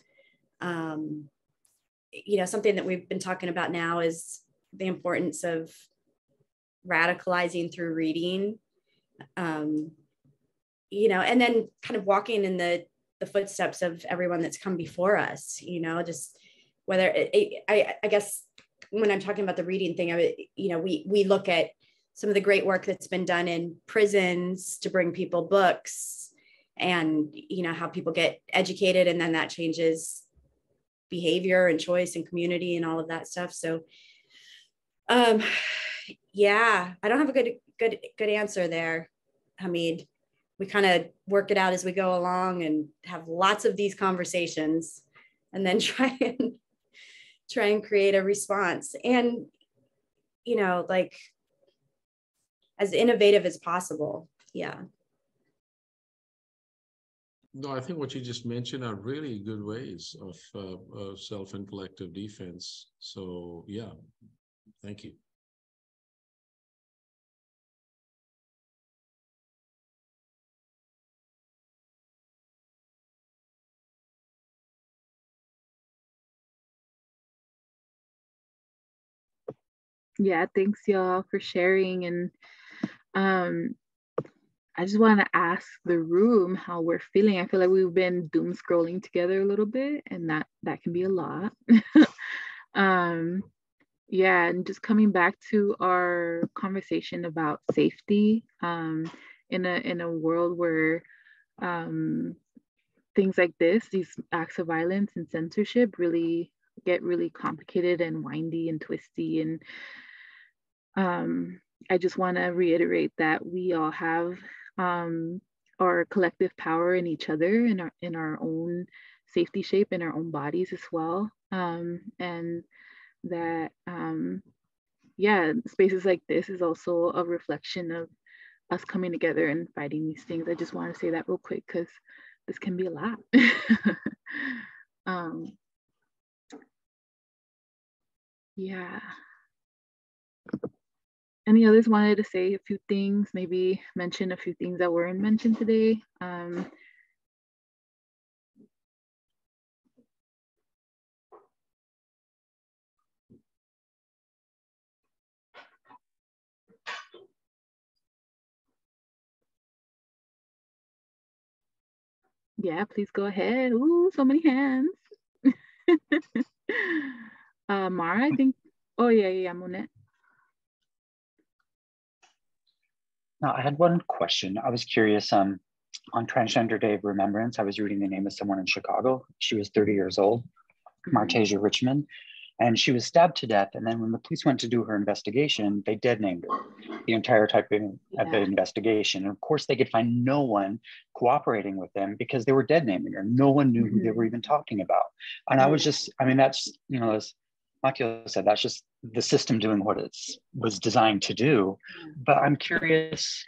Something that we've been talking about now is the importance of radicalizing through reading, and then kind of walking in the footsteps of everyone that's come before us, just whether I guess when I'm talking about the reading thing, we look at some of the great work that's been done in prisons to bring people books, and how people get educated, and then that changes behavior and choice and community and all of that stuff. So yeah, I don't have a good answer there, Hamid. We kind of work it out as we go along and have lots of these conversations, and then try and create a response, and like as innovative as possible. Yeah. No, I think what you just mentioned are really good ways of self and collective defense. So yeah, thank you. Yeah, thanks y'all for sharing. And I just want to ask the room how we're feeling. I feel like we've been doom scrolling together a little bit, and that can be a lot. Yeah, and just coming back to our conversation about safety, in a world where things like this, these acts of violence and censorship, really get really complicated and windy and twisty. And I just want to reiterate that we all have our collective power in each other, in our own safety shape, in our own bodies as well, and that yeah, spaces like this is also a reflection of us coming together and fighting these things. I just want to say that real quick because this can be a lot. Yeah. Any others wanted to say a few things, maybe mention a few things that weren't mentioned today? Yeah, please go ahead. Ooh, so many hands. Mara, I think. Oh yeah, Monet. Now, I had one question. I was curious, on Transgender Day of Remembrance, I was reading the name of someone in Chicago. She was 30 years old, Martasia Richmond, and she was stabbed to death. And then when the police went to do her investigation, they dead named her the entire type of the investigation. And of course, they could find no one cooperating with them because they were dead naming her. No one knew who they were even talking about. And I was just, I mean, that's, as Mateo said, that's just the system doing what it was designed to do. But I'm curious,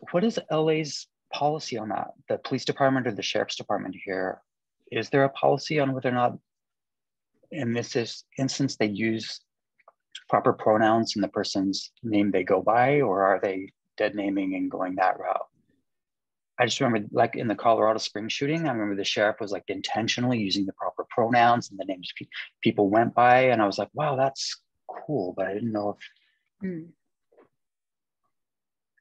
what is LA's policy on that? The police department or the sheriff's department here? Is there a policy on whether or not, in this instance, they use proper pronouns in the person's name they go by, or are they dead naming and going that route? I just remember, like in the Colorado Springs shooting, I remember the sheriff was like intentionally using the proper pronouns and the names people went by, and I was like, wow, that's cool, but I didn't know if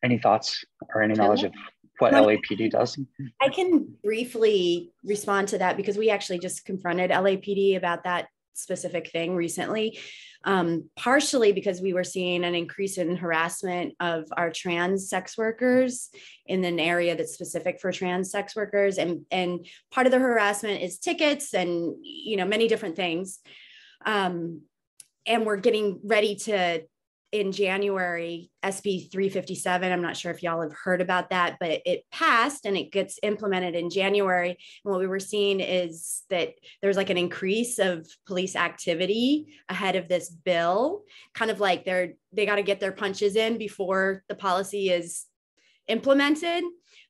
any thoughts or any knowledge of what LAPD does. I can briefly respond to that because we actually just confronted LAPD about that specific thing recently, partially because we were seeing an increase in harassment of our trans sex workers in an area that's specific for trans sex workers. And part of the harassment is tickets and, you know, many different things. And we're getting ready to, in January, SB 357, I'm not sure if y'all have heard about that, but it passed and it gets implemented in January. And what we were seeing is that there's like an increase of police activity ahead of this bill, kind of like they got to get their punches in before the policy is implemented.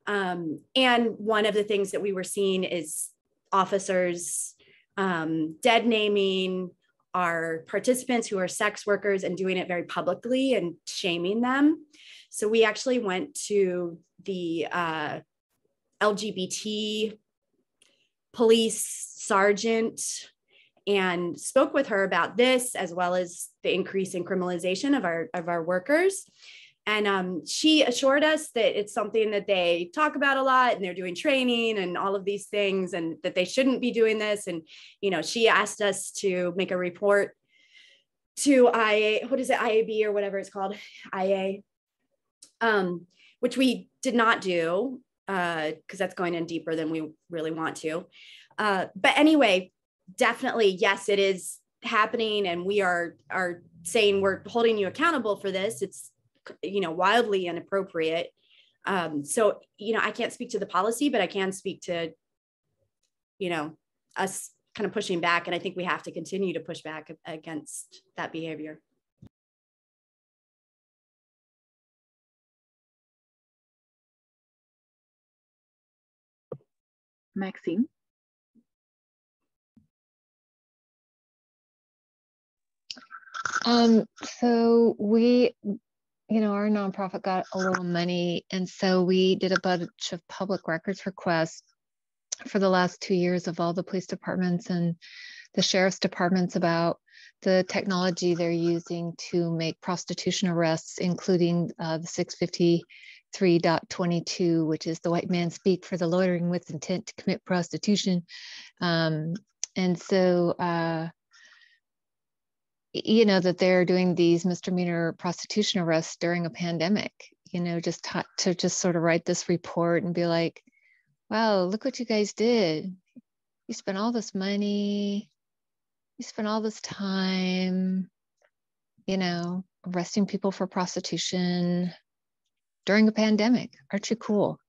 And one of the things that we were seeing is officers dead naming our participants who are sex workers and doing it very publicly and shaming them. So we actually went to the LGBT police sergeant and spoke with her about this, as well as the increase in criminalization of our workers. And she assured us that it's something that they talk about a lot and they're doing training and all of these things and that they shouldn't be doing this. And, you know, she asked us to make a report to IAB or whatever it's called, IA, which we did not do because that's going in deeper than we really want to. But anyway, definitely, yes, it is happening. And we are saying we're holding you accountable for this. It's, you know, wildly inappropriate. So, you know, I can't speak to the policy, but I can speak to, you know, us kind of pushing back. And I think we have to continue to push back against that behavior. Maxine? So we, you know, our nonprofit got a little money, and so we did a bunch of public records requests for the last 2 years of all the police departments and the sheriff's departments about the technology they're using to make prostitution arrests, including the 653.22, which is the white man speak for the loitering with intent to commit prostitution. And so, you know, that they're doing these misdemeanor prostitution arrests during a pandemic, you know, just to just sort of write this report and be like, wow, look what you guys did. You spent all this money, you spent all this time, you know, arresting people for prostitution during a pandemic. Aren't you cool?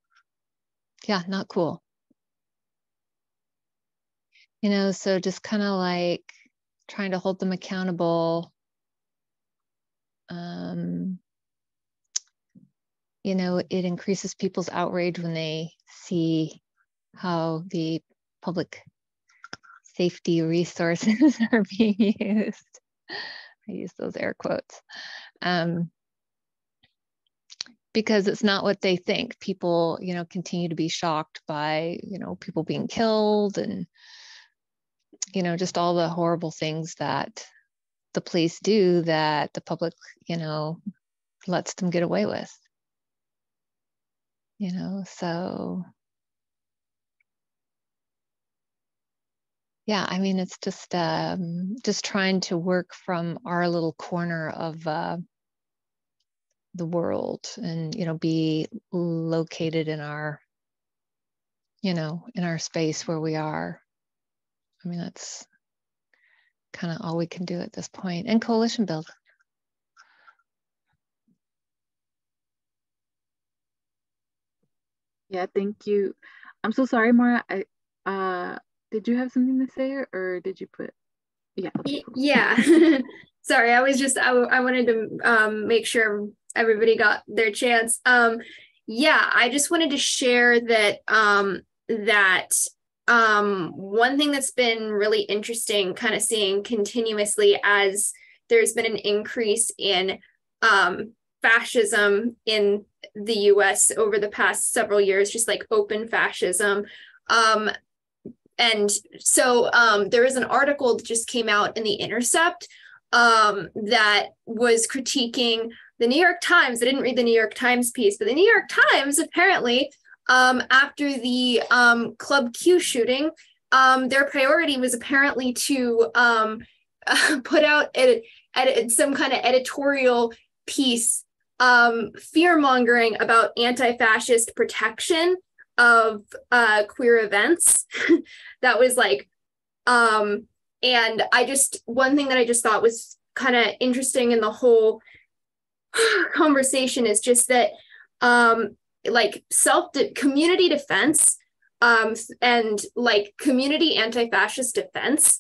Yeah, not cool. You know, so just kind of like trying to hold them accountable. You know, it increases people's outrage when they see how the public safety resources are being used. I use those air quotes. Because it's not what they think. People, you know, continue to be shocked by, you know, people being killed and, you know, just all the horrible things that the police do that the public, you know, lets them get away with. You know, so yeah, I mean, it's just trying to work from our little corner of the world and, you know, be located in our, you know, in our space where we are. I mean, that's kind of all we can do at this point. And coalition build. Yeah, thank you. I'm so sorry, Mara. Did you have something to say or did you put? Yeah. Yeah. Sorry, I wanted to make sure everybody got their chance. Yeah, I just wanted to share that one thing that's been really interesting, kind of seeing continuously as there's been an increase in fascism in the US over the past several years, just like open fascism. And so there was an article that just came out in The Intercept that was critiquing the New York Times. I didn't read the New York Times piece, but the New York Times apparently, after the Club Q shooting, their priority was apparently to put out some kind of editorial piece fear-mongering about anti-fascist protection of queer events. That was like, and one thing that I just thought was kind of interesting in the whole conversation is just that like community defense and like community anti-fascist defense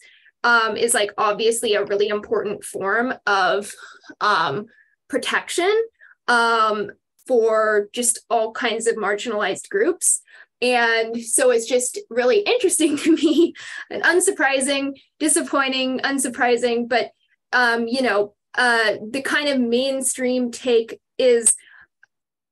is like obviously a really important form of protection for just all kinds of marginalized groups. And so it's just really interesting to me, and unsurprising, disappointing, unsurprising, but the kind of mainstream take is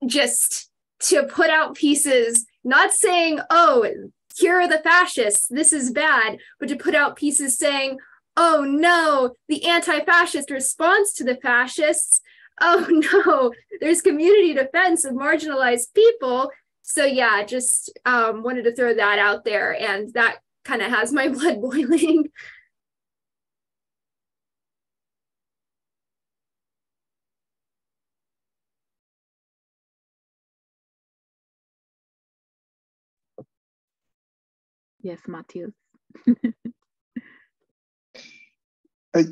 just to put out pieces, not saying, oh, here are the fascists, this is bad, but to put out pieces saying, oh no, the anti-fascist response to the fascists, oh no, there's community defense of marginalized people. So yeah, just wanted to throw that out there, and that kind of has my blood boiling. Yes, Matthias.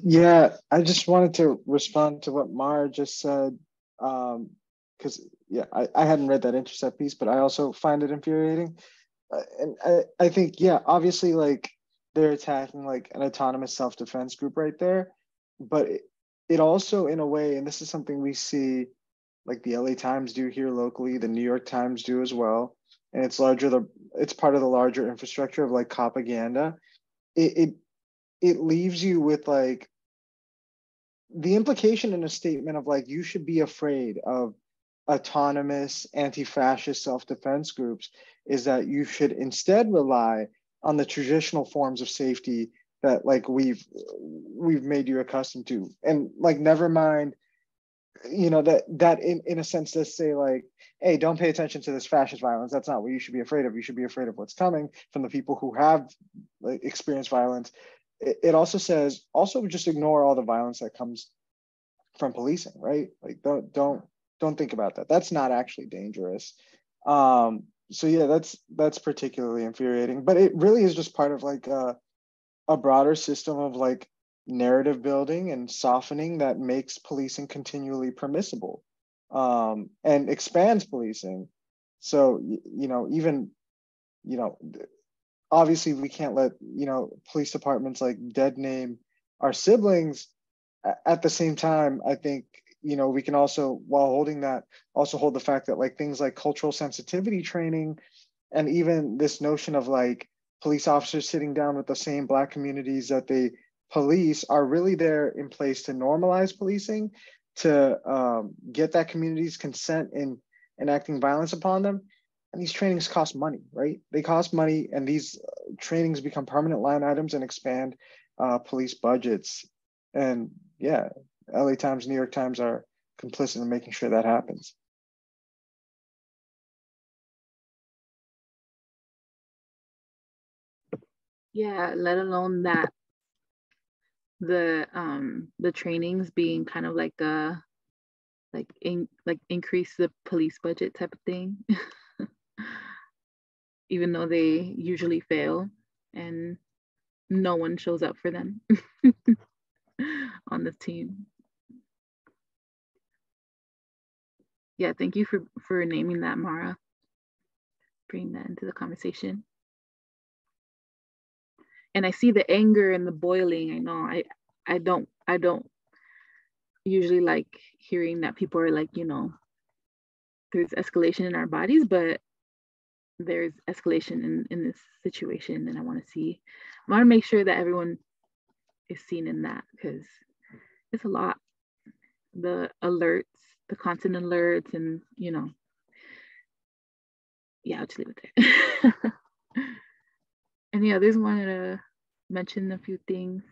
Yeah, I just wanted to respond to what Mara just said, because yeah, I hadn't read that Intercept piece, but I also find it infuriating. And I think, yeah, obviously, like, they're attacking like an autonomous self-defense group right there, but it also, in a way, and this is something we see, like the LA Times do here locally, the New York Times do as well, and it's part of the larger infrastructure of like propaganda. It leaves you with like the implication in a statement of like, you should be afraid of autonomous anti-fascist self-defense groups, is that you should instead rely on the traditional forms of safety that like we've made you accustomed to. And like, never mind, that in a sense does say like, hey, don't pay attention to this fascist violence. That's not what you should be afraid of. You should be afraid of what's coming from the people who have like experienced violence. It also says, also just ignore all the violence that comes from policing, right? Like, don't think about that. That's not actually dangerous. So yeah, that's particularly infuriating, but it really is just part of like a broader system of like narrative building and softening that makes policing continually permissible, and expands policing. So, even, obviously we can't let, police departments like dead name our siblings. At the same time, I think, we can also, while holding that, also hold the fact that like things like cultural sensitivity training, and even this notion of like police officers sitting down with the same Black communities that they police are really there in place to normalize policing, to get that community's consent in enacting violence upon them. And these trainings cost money, right? They cost money, and these trainings become permanent line items and expand police budgets. And yeah, LA Times, New York Times are complicit in making sure that happens. Yeah, let alone that the trainings being kind of like a increase the police budget type of thing. Even though they usually fail and no one shows up for them on the team. Yeah, thank you for naming that, Mara. Bring that into the conversation. And I see the anger and the boiling. I know I don't usually like hearing that people are like, there's escalation in our bodies, but there's escalation in this situation. And I want to make sure that everyone is seen in that, because it's a lot. The alerts, the constant alerts, and yeah, I'll just leave it there. Any others wanted to mention a few things?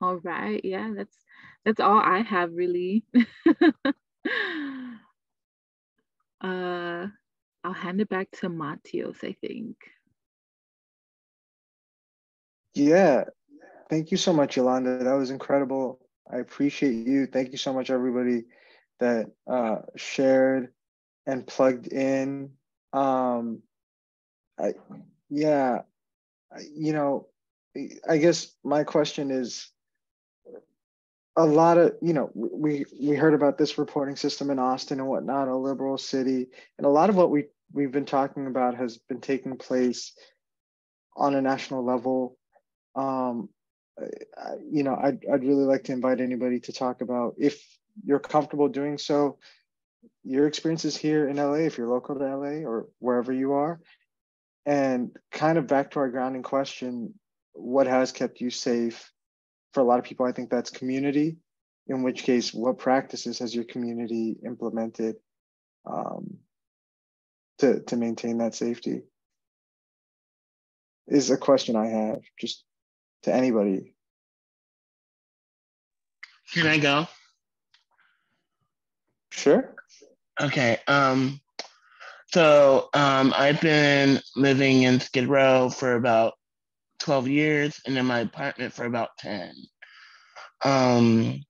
All right, yeah, that's all I have really. I'll hand it back to Matios, I think. Yeah, thank you so much, Yolanda. That was incredible. I appreciate you. Thank you so much, everybody that shared and plugged in. Yeah, I guess my question is, a lot of, we heard about this reporting system in Austin and whatnot, a liberal city, and a lot of what we've been talking about has been taking place on a national level. I'd really like to invite anybody to talk about, if you're comfortable doing so, your experiences here in LA, if you're local to LA or wherever you are, and kind of back to our grounding question, what has kept you safe? For a lot of people, I think that's community, in which case, what practices has your community implemented to maintain that safety? Is a question I have, just to anybody. Can I go? Sure. Okay. I've been living in Skid Row for about 12 years and in my apartment for about 10. I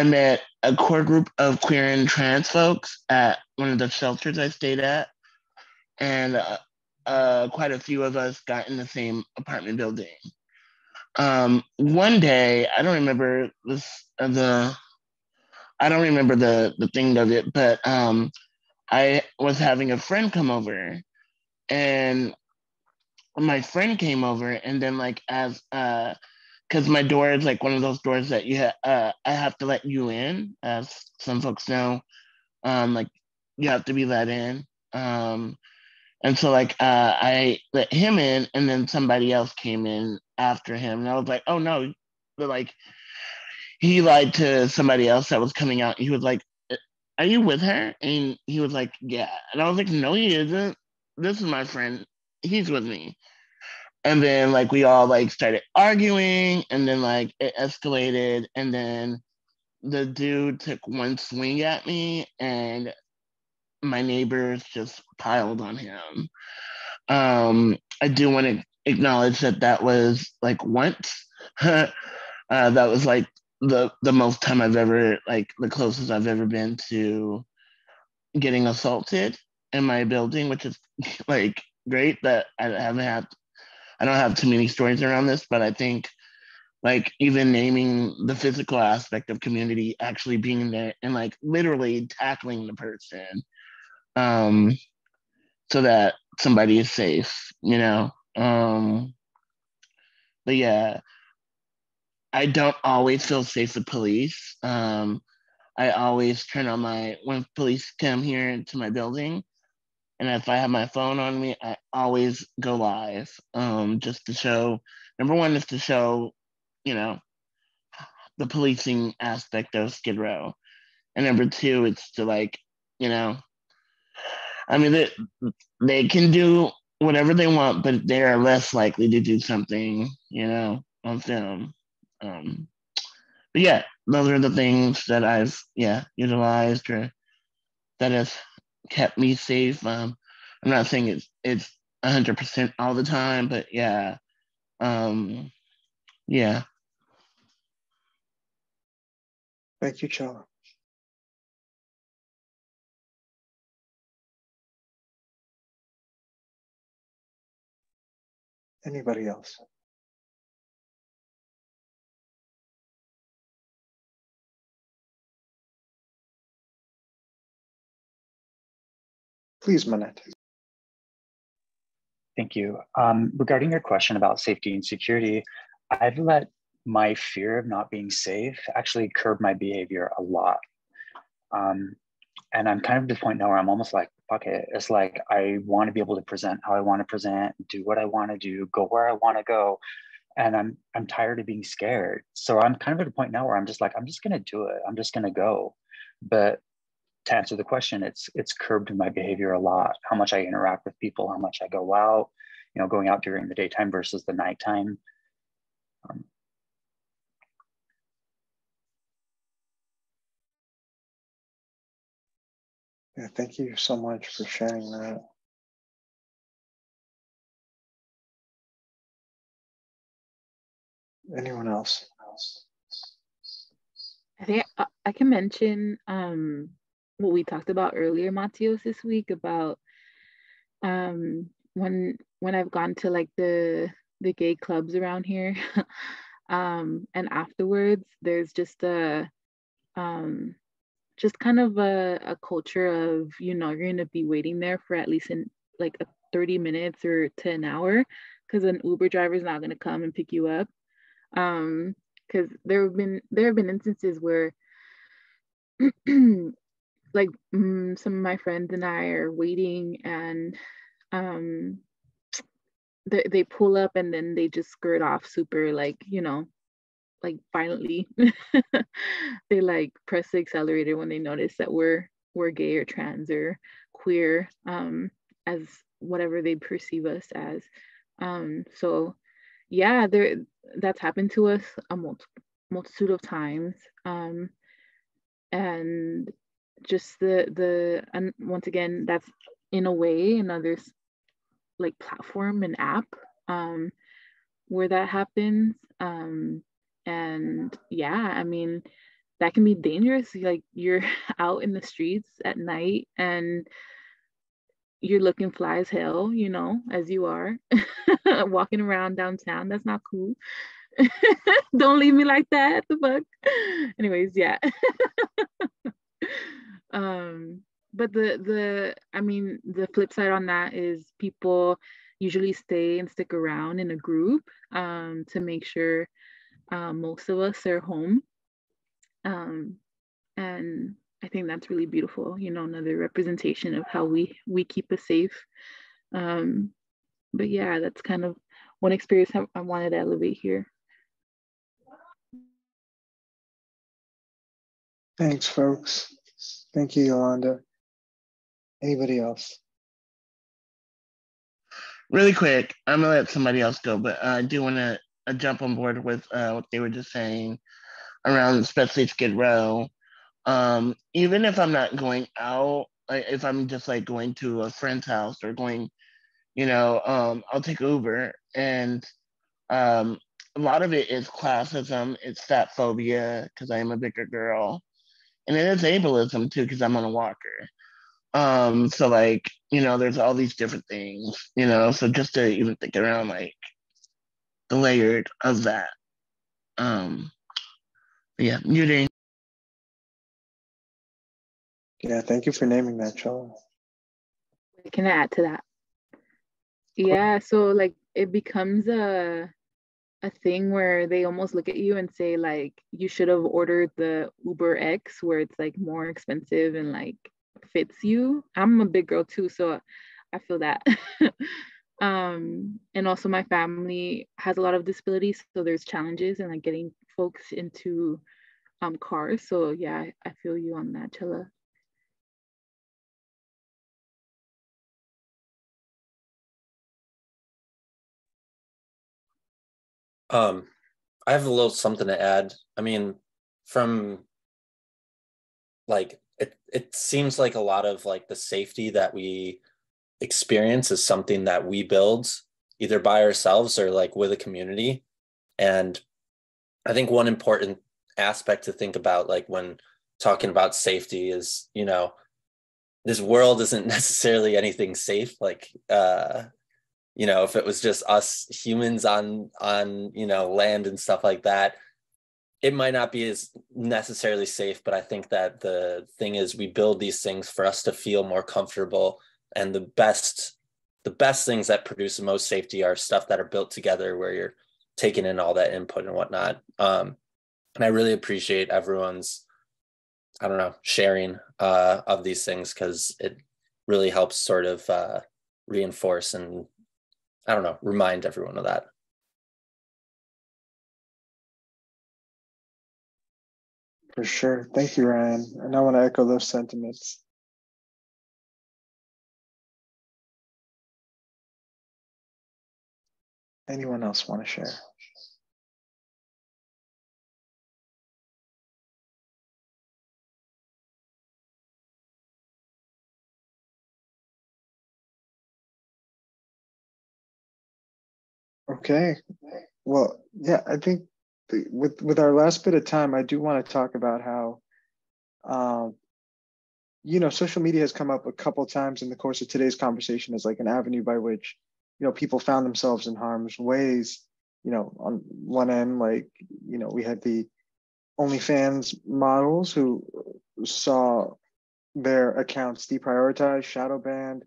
met a core group of queer and trans folks at one of the shelters I stayed at, and quite a few of us got in the same apartment building. One day, I don't remember the thing of it, but I was having a friend come over, and my friend came over, and then because my door is like one of those doors that I have to let you in, as some folks know, like you have to be let in. And so I let him in, and then somebody else came in after him, and I was like, oh no, but he lied to somebody else that was coming out. He was like, are you with her? And he was like, yeah. And I was like, no, he isn't. This is my friend. He's with me. And then we all started arguing, and then it escalated, and then the dude took one swing at me, and my neighbors just piled on him. I do want to acknowledge that was once. That was the most time I've ever the closest I've ever been to getting assaulted in my building, which is great that I don't have too many stories around this, but I think even naming the physical aspect of community, actually being there and literally tackling the person, so that somebody is safe, but yeah, I don't always feel safe with police. I always turn on when police come here into my building, and if I have my phone on me, I always go live, just to show, number one is to show, the policing aspect of Skid Row. And number two, it's to I mean, they can do whatever they want, but they are less likely to do something, on film. But yeah, those are the things that I've utilized, or that has kept me safe. I'm not saying it's 100% all the time, but yeah. Yeah. Thank you, Chella. Anybody else? Please, Manette. Thank you. Regarding your question about safety and security, I've let my fear of not being safe actually curbed my behavior a lot. And I'm kind of to the point now where I'm almost like, fuck it. It's like, I want to be able to present how I want to present, do what I want to do, go where I want to go. And I'm tired of being scared. So I'm kind of at a point now where I'm just like, I'm just going to do it. I'm just going to go. But to answer the question, it's curbed my behavior a lot, how much I interact with people, how much I go out, you know, going out during the daytime versus the nighttime. Yeah, thank you so much for sharing that. Anyone else? I think I can mention what we talked about earlier, Matios, this week about when I've gone to like the gay clubs around here, and afterwards there's just a just kind of a culture of, you know, you're gonna be waiting there for at least in like 30 minutes or to an hour, because an Uber driver is not gonna come and pick you up. Because there have been instances where like some of my friends and I are waiting, and they pull up and then they just skirt off super, like, you know, like violently. They like press the accelerator when they notice that we're gay or trans or queer, as whatever they perceive us as. So yeah, that's happened to us a multitude of times. And just and once again, that's in a way another like platform and app where that happens. And yeah, I mean, that can be dangerous. Like, you're out in the streets at night and you're looking fly as hell, you know, as you are walking around downtown. That's not cool. Don't leave me like that. The fuck. Anyways, yeah. But I mean, the flip side on that is people usually stay and stick around in a group to make sure most of us are home. And I think that's really beautiful, you know, another representation of how we keep us safe. But yeah, that's kind of one experience I wanted to elevate here. Thanks, folks. Thank you, Yolanda. Anybody else? Really quick, I'm gonna let somebody else go, but I do want to jump on board with what they were just saying around, especially Skid Row. Even if I'm not going out, if I'm just like going to a friend's house or going, you know, I'll take Uber, and a lot of it is classism, it's fat phobia because I am a bigger girl, and it is ableism too because I'm on a walker. So like, you know, there's all these different things, you know, so just to even think around like the layered of that. Yeah, muting. Yeah, thank you for naming that, Chola. Can I add to that? Yeah, so like it becomes a thing where they almost look at you and say like, you should have ordered the Uber X, where it's like more expensive and like fits you. I'm a big girl too, so I feel that. And also my family has a lot of disabilities, so there's challenges in like getting folks into cars. So yeah, I feel you on that, Chilla. I have a little something to add. I mean, from like it seems like a lot of like the safety that we experience is something that we build either by ourselves or like with a community. And I think one important aspect to think about, like when talking about safety, is, you know, this world isn't necessarily anything safe. Like, you know, if it was just us humans on, you know, land and stuff like that, it might not be as necessarily safe. But I think that the thing is, we build these things for us to feel more comfortable. And the best things that produce the most safety are stuff that are built together, where you're taking in all that input and whatnot. And I really appreciate everyone's, I don't know, sharing of these things, because it really helps sort of reinforce and, I don't know, remind everyone of that. For sure. Thank you, Ryan. And I want to echo those sentiments. Anyone else want to share? Okay. Well, yeah, I think with our last bit of time, I do want to talk about how, social media has come up a couple of times in the course of today's conversation as like an avenue by which, people found themselves in harm's ways. On one end, like, we had the OnlyFans models who saw their accounts deprioritized, shadow banned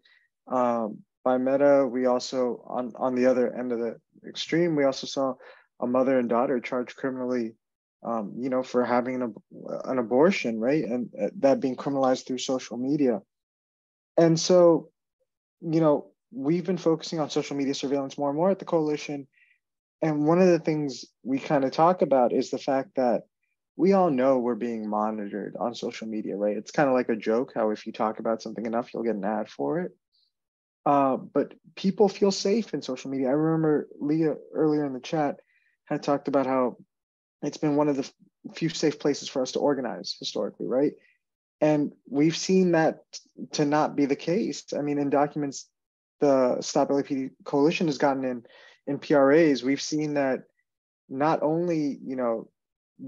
by Meta. We also, on the other end of the extreme, we also saw a mother and daughter charged criminally, for having an abortion, right? And that being criminalized through social media. And so, we've been focusing on social media surveillance more and more at the coalition. And one of the things we kind of talk about is the fact that we all know we're being monitored on social media, right? It's kind of like a joke how if you talk about something enough, you'll get an ad for it. But people feel safe in social media. I remember Leah earlier in the chat had talked about how it's been one of the few safe places for us to organize historically, right? And we've seen that to not be the case. I mean, in documents the Stop LAPD Coalition has gotten in PRAs, we've seen that not only,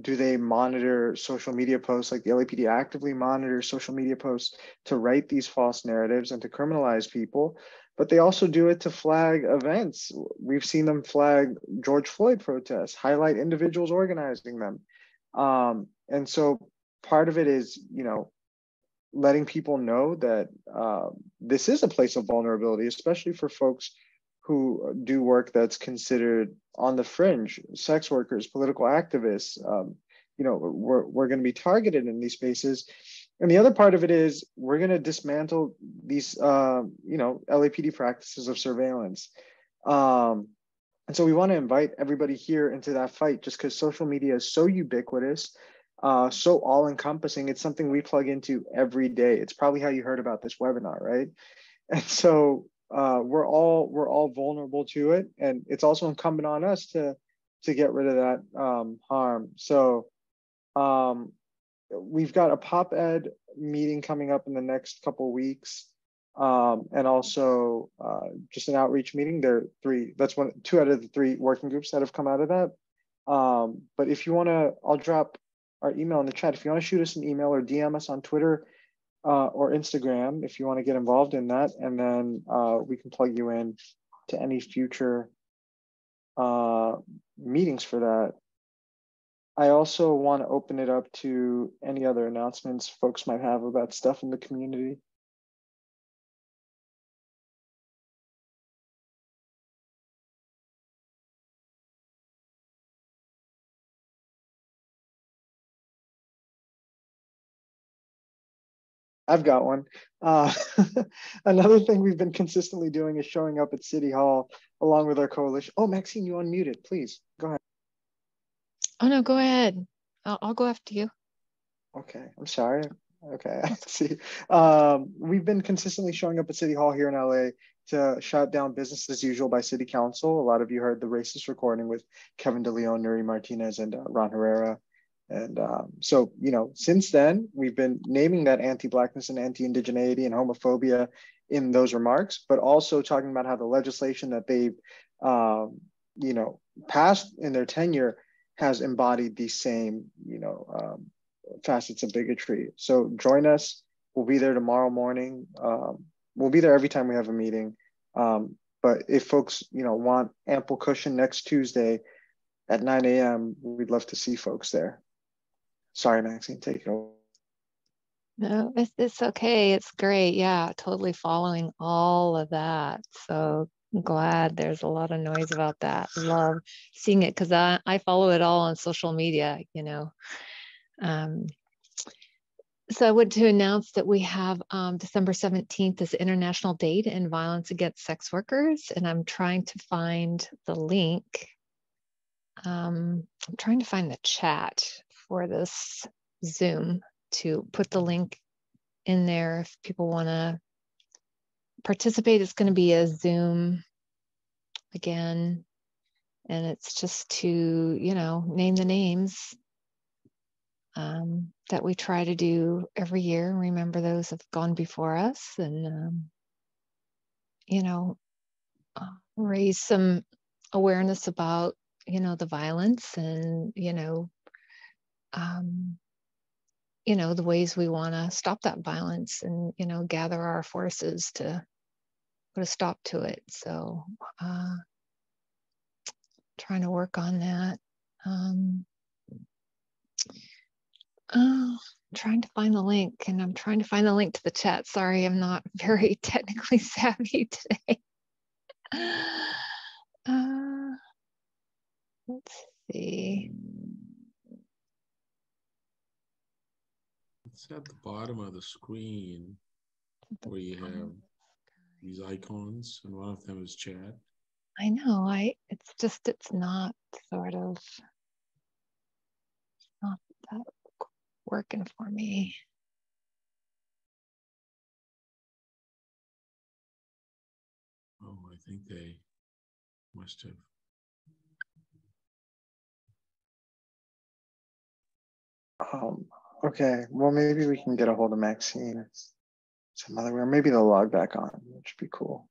do they monitor social media posts, like the LAPD actively monitors social media posts to write these false narratives and to criminalize people, but they also do it to flag events. We've seen them flag George Floyd protests, highlight individuals organizing them. And so part of it is, letting people know that this is a place of vulnerability, especially for folks who do work that's considered on the fringe, sex workers, political activists. We're going to be targeted in these spaces. And the other part of it is we're going to dismantle these, LAPD practices of surveillance. And so we want to invite everybody here into that fight, just because social media is so ubiquitous, so all-encompassing. It's something we plug into every day. It's probably how you heard about this webinar, right? And so we're all vulnerable to it, and it's also incumbent on us to get rid of that harm. So we've got a pop ed meeting coming up in the next couple of weeks, and also just an outreach meeting. There are two out of the three working groups that have come out of that. But if you want to, I'll drop our email in the chat. If you want to shoot us an email or DM us on Twitter or Instagram, if you want to get involved in that, and then we can plug you in to any future meetings for that. I also want to open it up to any other announcements folks might have about stuff in the community. I've got one. Another thing we've been consistently doing is showing up at City Hall along with our coalition. Oh, Maxine, you unmuted. Please, go ahead. Oh, no, go ahead. I'll go after you. Okay, I'm sorry. Okay, I see. We've been consistently showing up at City Hall here in LA to shut down business as usual by City Council. A lot of you heard the racist recording with Kevin DeLeon, Nuri Martinez, and Ron Herrera. And so, since then, we've been naming that anti-Blackness and anti-indigeneity and homophobia in those remarks, but also talking about how the legislation that they've, passed in their tenure has embodied these same, facets of bigotry. So join us. We'll be there tomorrow morning. We'll be there every time we have a meeting. But if folks, want ample cushion next Tuesday at 9 a.m., we'd love to see folks there. Sorry, Maxine, take it over. No, it's okay. It's great. Yeah, totally following all of that. So I'm glad there's a lot of noise about that. Love seeing it because I follow it all on social media, you know. So I want to announce that we have December 17th is International Day to End Violence Against Sex Workers, and I'm trying to find the link. I'm trying to find the chat for this Zoom to put the link in there if people want to participate. It's going to be a Zoom again, and it's just to, you know, name the names that we try to do every year. Remember those have gone before us, and you know, raise some awareness about, you know, the violence, and the ways we want to stop that violence, and gather our forces to put a stop to it. So trying to work on that. Trying to find the link, and I'm trying to find the link to the chat. Sorry, I'm not very technically savvy today. Let's see. It's at the bottom of the screen where you have these icons, and one of them is chat. I know. It's not sort of not that working for me. Oh, I think they must have. Okay, well, maybe we can get a hold of Maxine some other way, or maybe they'll log back on, which would be cool.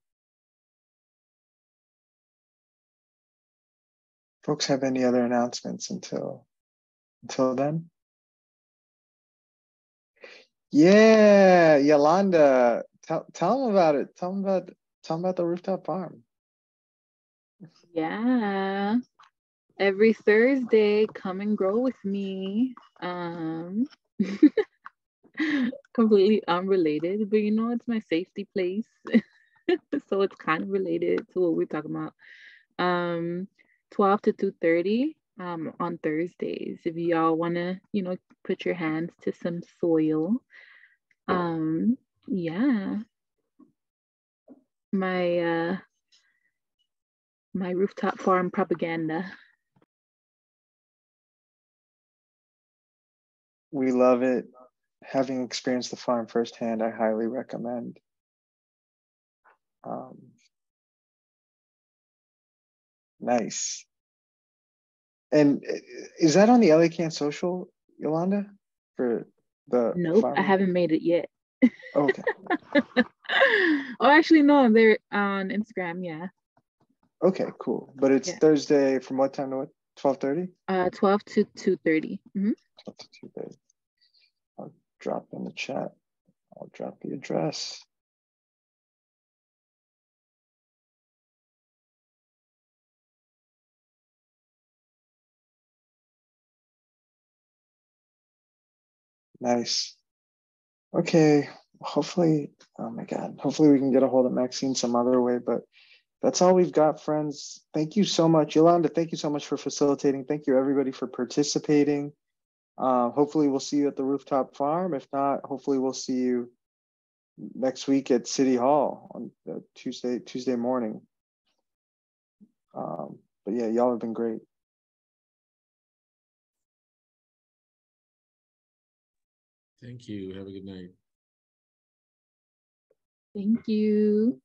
Folks have any other announcements until then? Yeah, Yolanda, tell them about it. Tell them about the rooftop farm. Yeah. Every Thursday, come and grow with me. Completely unrelated, but it's my safety place. So it's kind of related to what we're talking about. 12 to 2:30 on Thursdays. If y'all want to, put your hands to some soil. Yeah. My rooftop farm propaganda. We love it. Having experienced the farm firsthand, I highly recommend. Nice. And is that on the LA Can Social, Yolanda? For the Nope, farm? I haven't made it yet. Oh, okay. Oh, actually, no, they're on Instagram, yeah. Okay, cool. But it's Thursday from what time to what? 12:30? 12 to 2:30. 12 to 2:30. I'll drop in the chat. I'll drop the address. Nice. Okay, hopefully, oh my God, hopefully we can get a hold of Maxine some other way, but that's all we've got, friends. Thank you so much. Yolanda, thank you so much for facilitating. Thank you, everybody, for participating. Hopefully we'll see you at the rooftop farm. If not, hopefully we'll see you next week at City Hall on Tuesday morning. But yeah, y'all have been great. Thank you. Have a good night. Thank you.